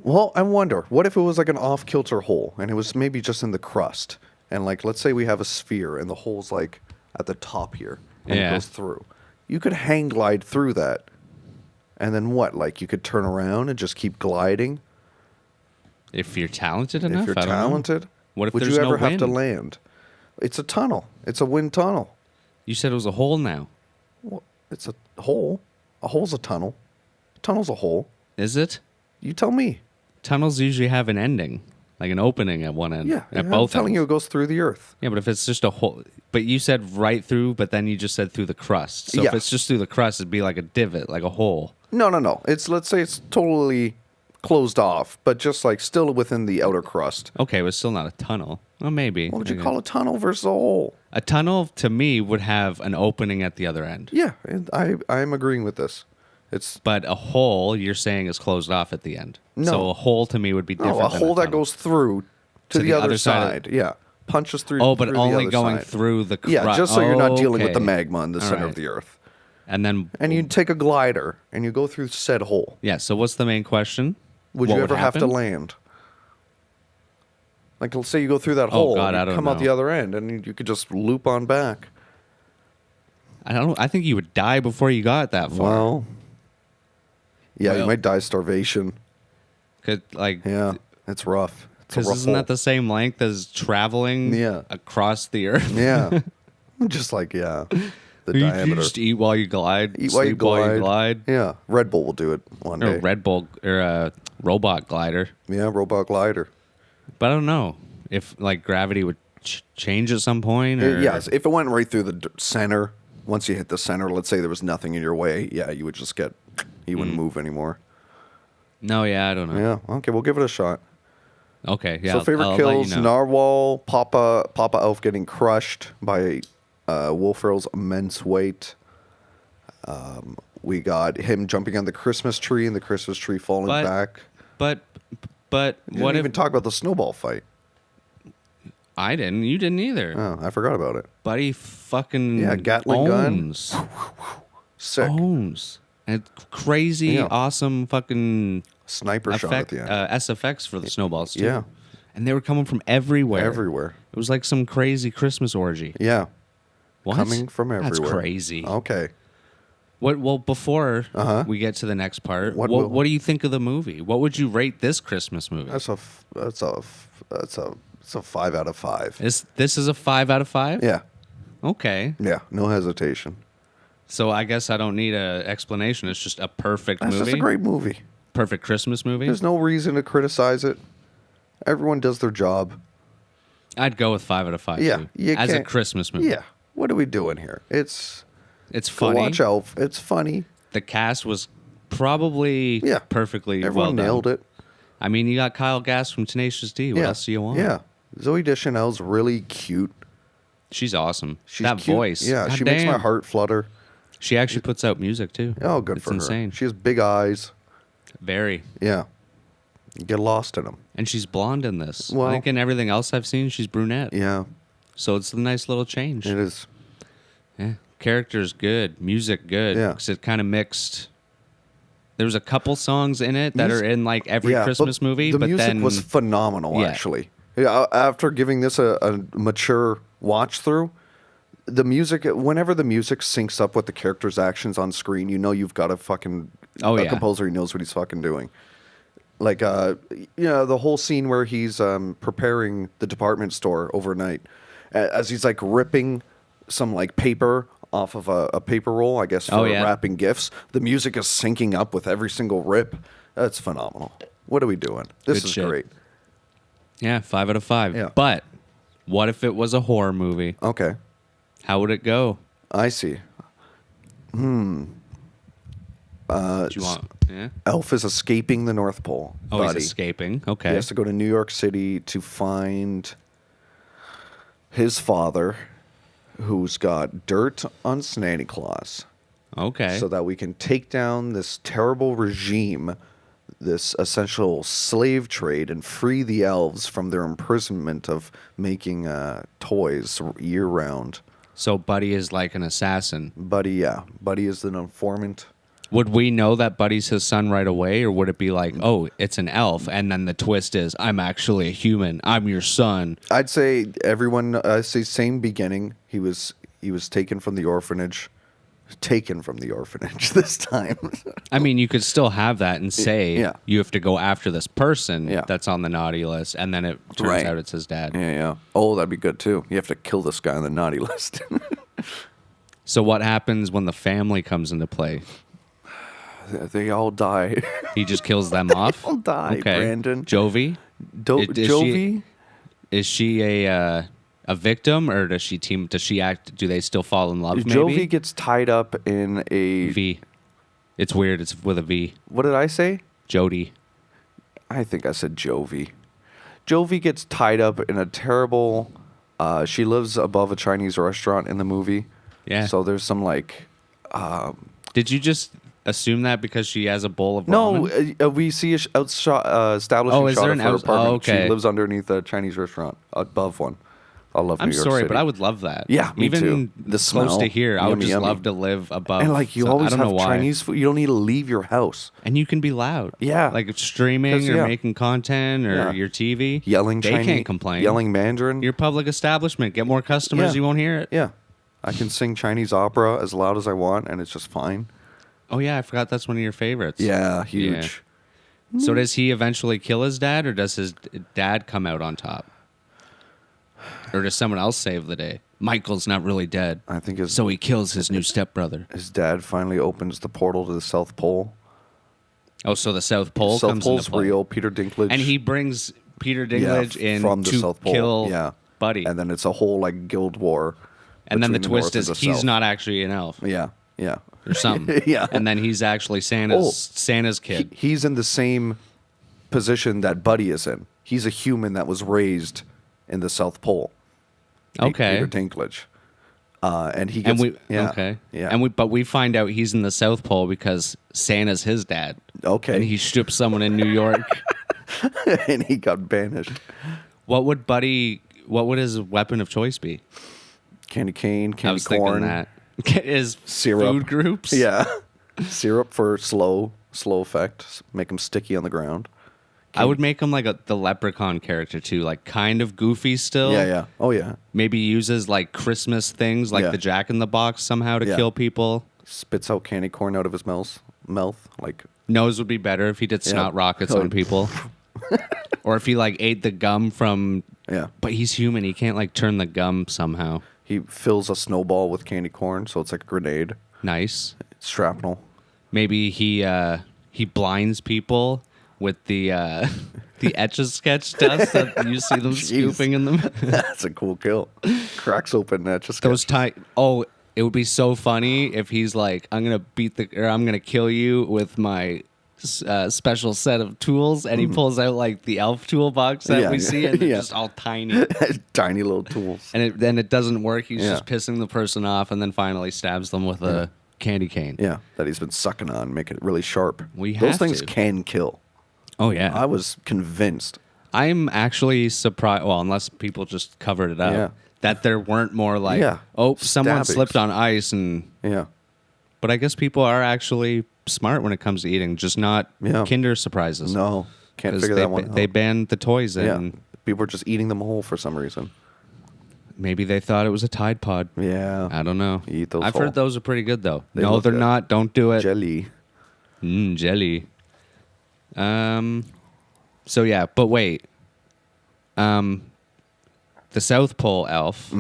Well, I wonder, what if it was like an off-kilter hole and it was maybe just in the crust? And like, let's say we have a sphere and the hole's like at the top here and it Yeah. goes through. You could hang glide through that. And then what? Like you could turn around and just keep gliding? If you're talented enough, If you're I don't know. talented? What if would there's you no ever have to wind? land? It's a tunnel. It's a wind tunnel. You said it was a hole now. Well, it's a hole. A hole's a tunnel. A tunnel's a hole. Is it? You tell me. Tunnels usually have an ending, like an opening at one end. Yeah, At I'm both telling ends. you it goes through the earth. Yeah, but if it's just a hole, but you said right through, but then you just said through the crust. So Yeah. if it's just through the crust, it'd be like a divot, like a hole. No. Let's say it's totally closed off, but just like still within the outer crust. Okay, but it's still not a tunnel. Well, maybe. What would you Okay. call a tunnel versus a hole? A tunnel to me would have an opening at the other end. Yeah, I'm agreeing with this. It's But a hole, you're saying, is closed off at the end. No. So a hole to me would be different. a than hole that tunnel. goes through to the other side. Yeah, punches through. Oh, but through the only other going side. through the crust. Yeah, just so you're not dealing with the Okay. magma in the All center right. of the earth. And then, And you take a glider and you go through said hole. yeah. So what's the main question? Would What you ever have to happen? land? Like, let's say you go through that hole, God, and I you don't come out know. the other end, and you could just loop on back. I don't. I think you would die before you got that far. Well, yeah, you Well- might die of starvation. Cause like, Yeah, it's rough. It's a because rough isn't that hole. the same length as traveling Yeah. across the earth? Yeah, just like yeah. the You diameter. just eat while you glide. Eat while you sleep while you glide. Yeah, Red Bull will do it one Or day. Red Bull or a robot glider. Yeah, robot glider. But I don't know if like gravity would change at some point. Or... Yes, if it went right through the center, once you hit the center, let's say there was nothing in your way, yeah, you would just get, you wouldn't move anymore. No, yeah, I don't know. Yeah, okay, we'll give it a shot. Okay, yeah. So favorite I'll kills: let you know. Narwhal, Papa Elf getting crushed by Will Ferrell's immense weight. We got him jumping on the Christmas tree and the Christmas tree falling back. But We what didn't if even talk about the snowball fight? I didn't? You didn't either. Oh, I forgot about it. Buddy fucking Gatling owns. gun. Sick. Owns. And crazy, awesome fucking Sniper shot at the end. SFX for the snowballs, too. Yeah. And they were coming from everywhere. Everywhere. It was like some crazy Christmas orgy. Yeah. What? Coming from everywhere. That's crazy. Okay. Well, before we get to the next part, what do you think of the movie? What would you rate this Christmas movie? That's a 5 out of 5. This is a 5 out of 5? Yeah. Okay. Yeah. No hesitation. So I guess I don't need an explanation. It's just a perfect That's movie. just a great movie. Perfect Christmas movie. There's no reason to criticize it. Everyone does their job. I'd go with 5 out of 5. Yeah, too, you as a can't- Christmas movie. Yeah. What are we doing here? It's It's go funny. watch Elf. It's funny. The cast was probably perfectly Everyone well nailed done. it. I mean, you got Kyle Gass from Tenacious D. What else do you want? Yeah. Zoe Deschanel's really cute. She's awesome. She's that cute. voice. Yeah, God she makes my damn. heart flutter. She actually puts out music too. Oh, good it's for her. insane. She has big eyes. Very. Yeah. You get lost in them. And she's blonde in this. Well- I think in everything else I've seen, she's brunette. Yeah, So it's a nice little change. it is. Yeah. Character's good. Music good. Yeah. Because it kind of mixed. There's a couple songs in it that Music- are in like every Yeah, Christmas movie. The but music then was phenomenal, Yeah. actually. Yeah, after giving this a mature watch through, the music, whenever the music syncs up with the character's actions on screen, you know you've got a fucking a composer who knows what he's fucking doing. Like, the whole scene where he's preparing the department store overnight, as he's like ripping some like paper off of a paper roll, I guess, for wrapping gifts. The music is syncing up with every single rip. That's phenomenal. What are we doing? This Good is shit. great. Yeah, 5 out of 5. Yeah. But what if it was a horror movie? Okay, How would it go? I see. Do you want? Yeah. Elf is escaping the North Pole. Oh, buddy. he's escaping. He Okay. has to go to New York City to find his father, who's got dirt on Santa Claus, Okay. so that we can take down this terrible regime, this essential slave trade, and free the elves from their imprisonment of making toys year round. So Buddy is like an assassin. Buddy is an informant. Would we know that Buddy's his son right away, or would it be like, oh, it's an elf, and then the twist is, I'm actually a human. I'm your son. I'd say everyone. I say same beginning. He was taken from the orphanage. Taken from the orphanage this time. I mean, you could still have that and say Yeah. you have to go after this person Yeah. that's on the naughty list, and then it turns Right. out it's his dad. Yeah. Oh, that'd be good too. You have to kill this guy on the naughty list. So what happens when the family comes into play? They all die. He just kills them off? all die, Brandon. Jovi? Is Jovi? Is she a victim, or does she act? Do they still fall in love? Jovi Maybe gets tied up in a. V. It's weird. It's with a V. What did I say? Jody. I think I said Jovi. Jovi gets tied up in a terrible. She lives above a Chinese restaurant in the movie. Yeah. So there's some like. Did you just assume that because she has a bowl of ramen? No, we see a establishing Oh, is shot there of an her outs- apartment. oh, okay. She lives underneath a Chinese restaurant above one. I love New I'm York sorry, City. but I would love that. Yeah, me Even too. The close smell. to here, I would Yummy, just yummy. love to live above. And like you So, always I don't have know why. Chinese food. You don't need to leave your house. And you can be loud. Yeah. Like streaming 'Cause, or yeah. making content or Yeah. your TV. Yelling They Chinese. can't complain. Yelling Mandarin. Your public establishment. Get more customers, Yeah. you won't hear it. Yeah. I can sing Chinese opera as loud as I want, and it's just fine. Oh, yeah, I forgot that's one of your favorites. Yeah, huge. So does he eventually kill his dad, or does his dad come out on top? Or does someone else save the day? Michael's not really dead. I think his So he kills his new stepbrother. his dad finally opens the portal to the South Pole. Oh, so the South Pole South comes Pole's into play. real. Peter Dinklage. And he brings Peter Dinklage in from the to South Pole. kill Yeah. Buddy. And then it's a whole like guild war. And then the between twist North is and the he's South. not actually an elf Yeah. Yeah. or something. Yeah. And then he's actually Santa's kid. He's in the same position that Buddy is in. He's a human that was raised in the South Pole. Okay. Peter Dinklage. And he gets okay. Yeah. And we find out he's in the South Pole because Santa's his dad. Okay. And he stripped someone in New York. and he got banished. What would his weapon of choice be? Candy cane, I candy was corn, thinking that. Is syrup. food groups? Yeah. Syrup for slow effect. Make him sticky on the ground. I would make him like the leprechaun character too, like kind of goofy still. Yeah, yeah. Oh, yeah. Maybe uses like Christmas things like Yeah. the Jack in the Box somehow to Yeah. kill people. Spits out candy corn out of his mouth. Like, Nose would be better if he did snot rockets Like- on people. Or if he like ate the gum from. yeah. But he's human. He can't like turn the gum somehow. He fills a snowball with candy corn, so it's like a grenade. Nice. It's shrapnel. Maybe he blinds people with the Etch-a-Sketch dust that you see them Jeez. scooping in them. That's a cool kill. Cracks open that. Just Those Oh, it would be so funny if he's like, I'm gonna kill you with my special set of tools, and he pulls out like the elf toolbox that Yeah, we see, and they're yeah. just all tiny. tiny little tools. And then it doesn't work. He's Yeah. just pissing the person off, and then finally stabs them with a candy cane. Yeah, that he's been sucking on, make it really sharp. We Those have things to. can kill. Oh yeah, I was convinced. I'm actually surprised. Well, unless people just covered it up, Yeah. that there weren't more like, Yeah. someone Stabbings. slipped on ice, and. Yeah. But I guess people are actually smart when it comes to eating, just not Yeah. Kinder surprises. No, can't 'Cause figure they, that one out. They banned the toys, yeah. and People are just eating them whole for some reason. maybe they thought it was a Tide Pod. Yeah. I don't know. You eat those I've whole. heard those are pretty good, though. They No, look they're good. not. Don't do it. Jelly. Jelly. So yeah, but wait. The South Pole elf.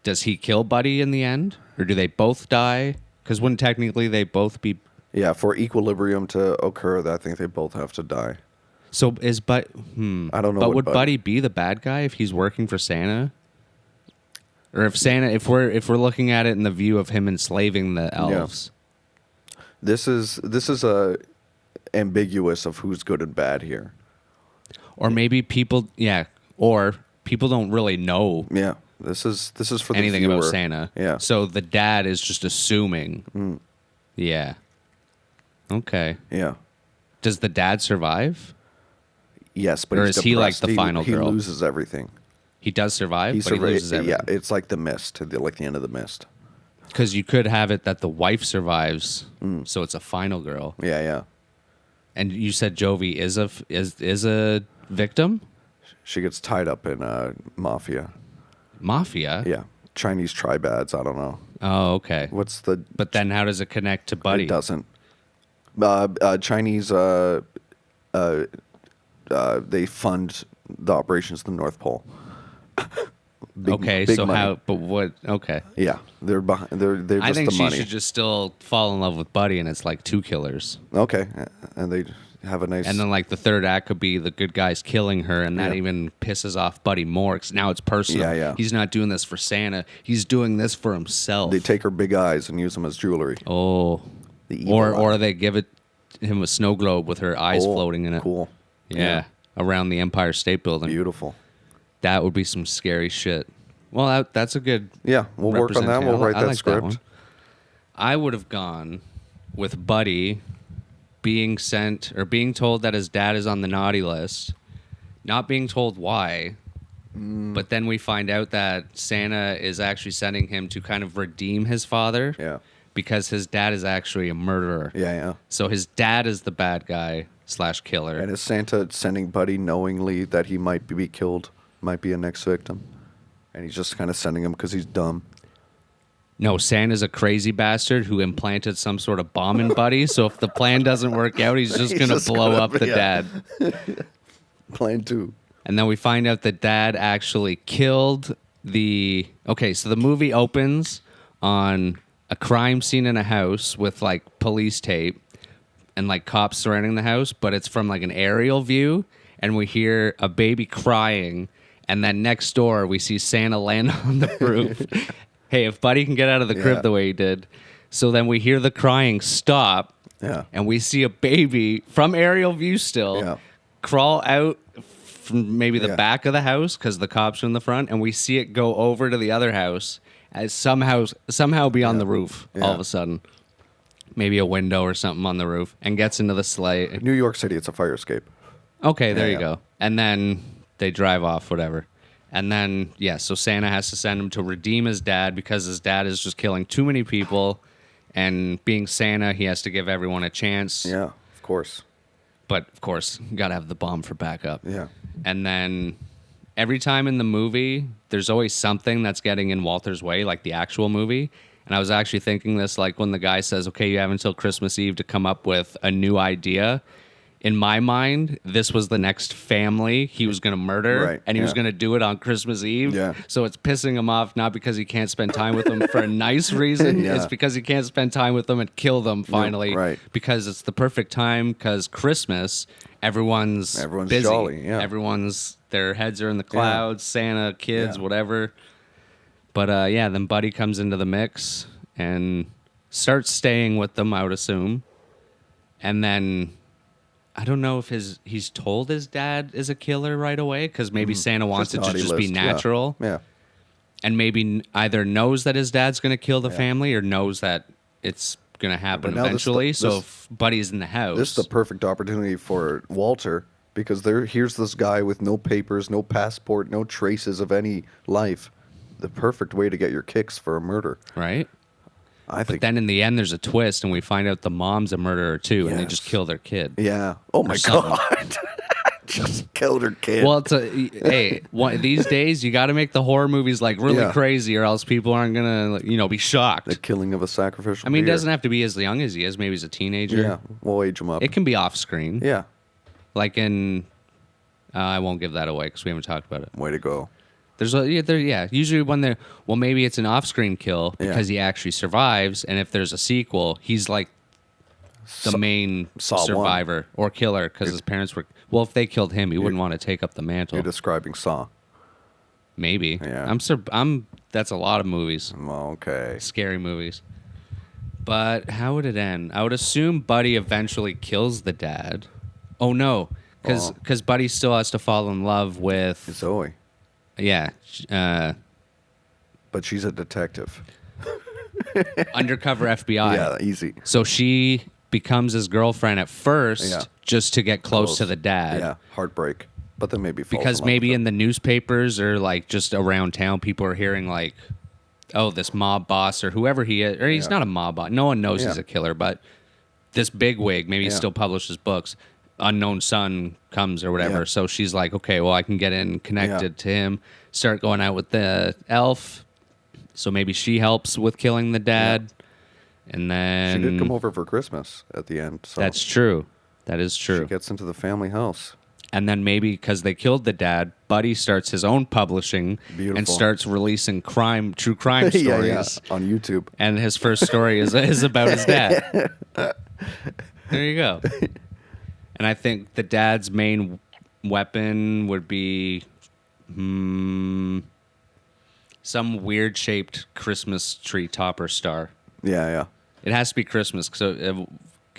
Does he kill Buddy in the end, or do they both die? Because wouldn't technically they both be? Yeah, for equilibrium to occur, I think they both have to die. So is I don't know. But what would Buddy be the bad guy if he's working for Santa? Or if Santa, if we're looking at it in the view of him enslaving the elves, This is ambiguous of who's good and bad here. or maybe people, or people don't really know Yeah, this is for the anything viewer. about Santa. Yeah. So the dad is just assuming. Yeah. Okay. Yeah. Does the dad survive? Yes, but Or he's is he like depressed. the final he girl? loses everything. He does survive, but he loses Yeah, everything. it's like the mist, like the end of the mist. Because you could have it that the wife survives, so it's a final girl. Yeah, yeah. And you said Jovi is a victim? She gets tied up in mafia. Mafia? Yeah, Chinese tribads. I don't know. Oh, okay. What's the? But then how does it connect to Buddy? It doesn't. Chinese. They fund the operations of the North Pole. Okay, big so money. how? But what? Okay. Yeah, they're behind. They're just I think the she money. should just still fall in love with Buddy, and it's like two killers. Okay, and they have a nice. And then like the third act could be the good guys killing her, and that Yeah. even pisses off Buddy more because now it's personal. Yeah, yeah. He's not doing this for Santa. He's doing this for himself. they take her big eyes and use them as jewelry. Oh. The evil Or eye. they give him a snow globe with her eyes Oh, floating in it. Cool. Yeah. Around the Empire State Building. Beautiful. That would be some scary shit. Well, that's a good. Yeah, we'll work on that. We'll write I that like script. one. I would have gone with Buddy being sent or being told that his dad is on the naughty list, not being told why. But then we find out that Santa is actually sending him to kind of redeem his father. Yeah. Because his dad is actually a murderer. Yeah, yeah. So his dad is the bad guy / killer. And is Santa sending Buddy knowingly that he might be killed, might be a next victim? And he's just kind of sending him because he's dumb. No, Santa's a crazy bastard who implanted some sort of bomb in Buddy. So if the plan doesn't work out, he's just He's going to just blow gonna- up the yeah. dad. Plan 2. And then we find out that dad actually killed So the movie opens on a crime scene in a house with like police tape and like cops surrounding the house, but it's from like an aerial view, and we hear a baby crying, and then next door we see Santa land on the roof. Hey, if Buddy can get out of the crib the way he did. So then we hear the crying stop, and we see a baby from aerial view still crawl out from maybe the back of the house because the cops are in the front, and we see it go over to the other house as somehow be on the roof all of a sudden. Maybe a window or something on the roof, and gets into the sleigh. New York City, it's a fire escape. Okay, there you go. And then they drive off, whatever. And then, so Santa has to send him to redeem his dad because his dad is just killing too many people. And being Santa, he has to give everyone a chance. Yeah, of course. But, of course, got to have the bomb for backup. Yeah. And then every time in the movie, there's always something that's getting in Walter's way, like the actual movie. And I was actually thinking this, like when the guy says, okay, you have until Christmas Eve to come up with a new idea. In my mind, this was the next family he was going to murder, and he was going to do it on Christmas Eve. Yeah. So it's pissing him off, not because he can't spend time with them for a nice reason. It's because he can't spend time with them and kill them finally. Because it's the perfect time, because Christmas, everyone's busy. Jolly. Yeah. Their heads are in the clouds, Santa, kids, whatever. But then Buddy comes into the mix and starts staying with them, I would assume. And then I don't know if he's told his dad is a killer right away, because maybe Santa wants it to just be natural. Yeah. And maybe either knows that his dad's going to kill the family or knows that it's going to happen eventually. So if Buddy's in the house. This is the perfect opportunity for Walter, because here's this guy with no papers, no passport, no traces of any life. The perfect way to get your kicks for a murder. Right? I think. But then in the end, there's a twist, and we find out the mom's a murderer too, and they just kill their kid. Yeah. Oh my God. Just killed her kid. Well, these days you got to make the horror movies like really crazy, or else people aren't gonna, be shocked. The killing of a sacrificial. I mean, it doesn't have to be as young as he is. Maybe he's a teenager. Yeah, we'll age him up. It can be off screen. Yeah. Like in, I won't give that away because we haven't talked about it. Way to go. Usually when maybe it's an off-screen kill because he actually survives, and if there's a sequel, he's like the main survivor or killer because his parents were. Well, if they killed him, he wouldn't want to take up the mantle. You're describing Saw. Maybe. Yeah. That's a lot of movies. Okay. Scary movies. But how would it end? I would assume Buddy eventually kills the dad. Oh no, because Buddy still has to fall in love with Zoe. Yeah. But she's a detective. Undercover FBI. Yeah, easy. So she becomes his girlfriend at first just to get close to the dad. Yeah, heartbreak. But then maybe because maybe in the newspapers or like just around town, people are hearing like, oh, this mob boss or whoever he is. Or he's not a mob boss. No one knows he's a killer, but this bigwig, maybe he still publishes books. Unknown son comes or whatever. Yeah. So she's like, okay, well, I can get in connected to him, start going out with the elf. So maybe she helps with killing the dad. And then she did come over for Christmas at the end. So that's true. That is true. She gets into the family house. And then maybe because they killed the dad, Buddy starts his own publishing and starts releasing true crime stories on YouTube. And his first story is about his dad. There you go. And I think the dad's main weapon would be some weird-shaped Christmas tree topper star. Yeah. It has to be Christmas. So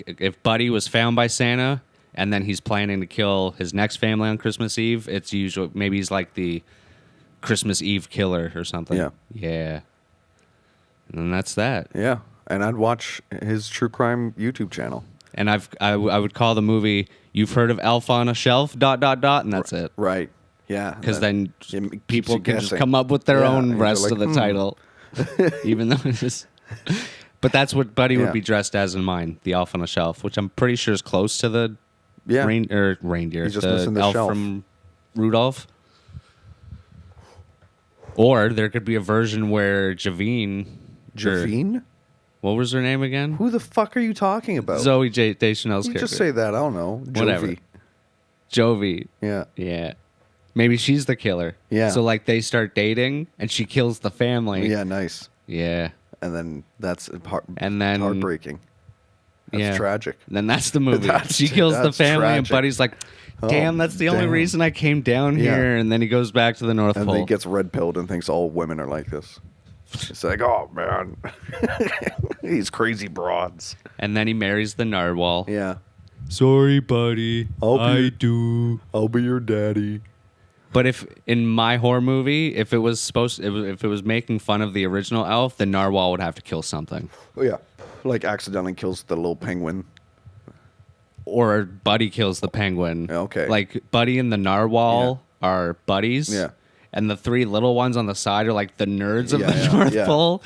if Buddy was found by Santa and then he's planning to kill his next family on Christmas Eve, it's usually maybe he's like the Christmas Eve killer or something. Yeah. And then that's that. Yeah. And I'd watch his true crime YouTube channel. And I would call the movie "You've Heard of Elf on a Shelf?" ... and that's it. Right. Yeah. Because then people can just come up with their own rest of the title, even though it's just. But that's what Buddy would be dressed as in mine, the elf on a shelf, which I'm pretty sure is close to the reindeer, He's just missing the elf shelf. from Rudolph. Or there could be a version where Javine. What was her name again? Who the fuck are you talking about? Zoe Deschanel's character. Just say that. I don't know. Whatever. Jovi. Yeah. Yeah. Maybe she's the killer. Yeah. So like they start dating and she kills the family. Yeah, nice. Yeah. And then that's And then heartbreaking. That's tragic. And then that's the movie. That's- she kills the that's family, and tragic. Buddy's like, "Damn, that's the only damn. reason I came down Yeah. here." And then he goes back to the North And Pole. then he gets red pilled and thinks all women are like this. It's like, oh man, these crazy broads. And then he marries the narwhal. Yeah. Sorry, buddy. I do. I'll be your daddy. But if in my horror movie, if it was if it was making fun of the original elf, the narwhal would have to kill something. Oh yeah, like accidentally kills the little penguin. Or Buddy kills the penguin. Okay. Like Buddy and the narwhal are buddies. Yeah. And the three little ones on the side are like the nerds of Yeah, the yeah, North yeah. Pole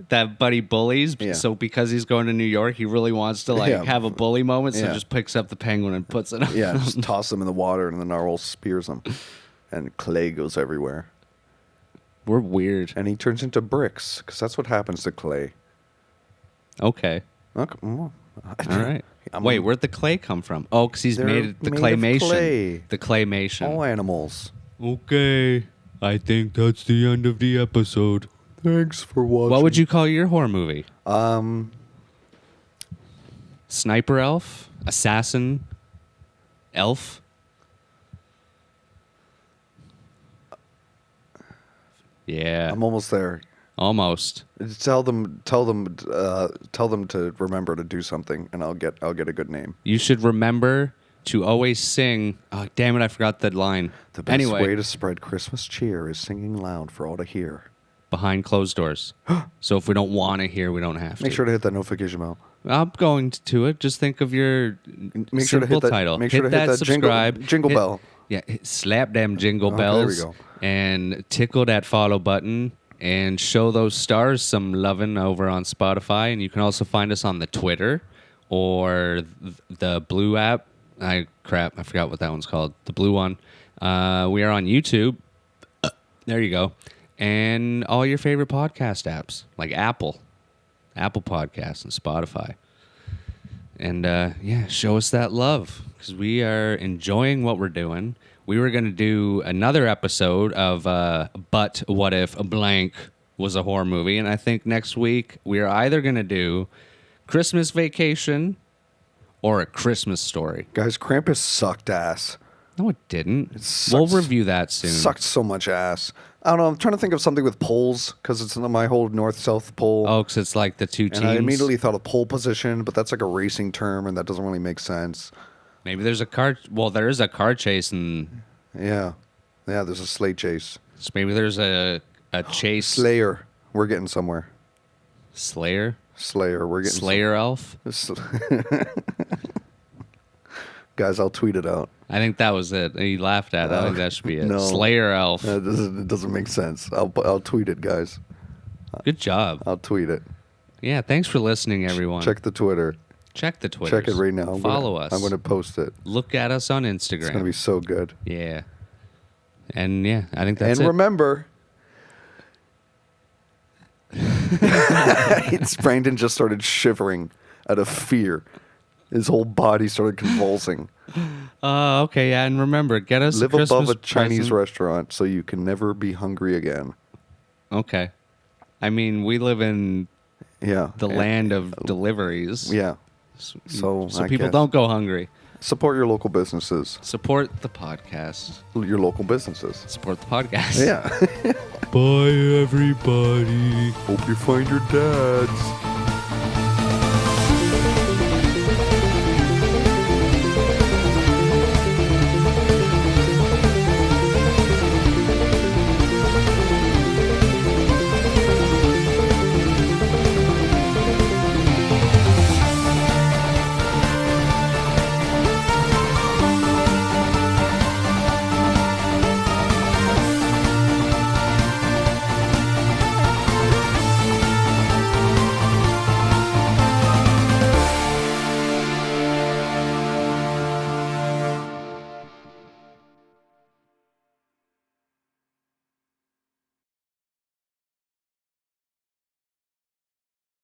that Buddy bullies. Yeah. So because he's going to New York, he really wants to like Yeah. have a bully moment. So Yeah. just picks up the penguin and puts it on. Yeah, just toss them in the water and the narwhal spears them. And clay goes everywhere. We're weird. And he turns into bricks, because that's what happens to clay. Okay. Okay. All right. I'm- Wait, where'd the clay come from? Oh, because he's They're made it the made of claymation. clay. The claymation. All animals. Okay. I think that's the end of the episode. Thanks for watching. What would you call your horror movie? Um, Sniper elf? Assassin? Elf? Yeah. I'm almost there. Almost. Tell them to remember to do something, and I'll get a good name. You should remember to always sing. Oh, damn it, I forgot that line. The best Anyway, way to spread Christmas cheer is singing loud for all to hear. behind closed doors. So if we don't want to hear, we don't have to. Make sure to hit that notification bell. I'm going to it. Just think of your Make sure to simple hit that title. Make sure to hit that subscribe. jingle hit- bell. Yeah, slap them jingle Okay, there we bells go. and tickle that follow button and show those stars some loving over on Spotify. And you can also find us on the Twitter or the Blue app. I forgot what that one's called. The Blue one. We are on YouTube. There you go. And all your favorite podcast apps like Apple Podcasts and Spotify. And show us that love because we are enjoying what we're doing. We were going to do another episode of But What If a Blank was a horror movie. And I think next week we are either going to do Christmas Vacation or A Christmas Story. Guys, Krampus sucked ass. No, it didn't. sucks- We'll review that soon. Sucked so much ass. I don't know. I'm trying to think of something with poles because it's my whole north-south pole. Oh, because it's like the two teams. and I immediately thought of pole position, but that's like a racing term, and that doesn't really make sense. Maybe there's a car. Well, there is a car chase, and Yeah. Yeah, there's a sleigh chase. maybe there's a chase. Slayer. We're getting somewhere. Slayer? Slayer. We're getting Slayer elf? Guys, I'll tweet it out. I think that was it. He laughed at it. I think that should be it. No. Slayer elf. It doesn't make sense. I'll tweet it, guys. Good job. I'll tweet it. Yeah, thanks for listening, everyone. Check the Twitter. Check the Twitter. Check it right now. Follow us. I'm going to post it. Look at us on Instagram. It's going to be so good. Yeah. And yeah, I think that's And it. remember, Brandon just started shivering out of fear. His whole body started convulsing. Okay, yeah, and remember, get us Live a Christmas above a Chinese present. restaurant so you can never be hungry again. Okay. I mean, we live in Yeah. the land of deliveries. Yeah. So I people guess. don't go hungry. Support your local businesses. Support the podcast. Your local businesses. Support the podcast. Yeah. Bye, everybody. Hope you find your dads.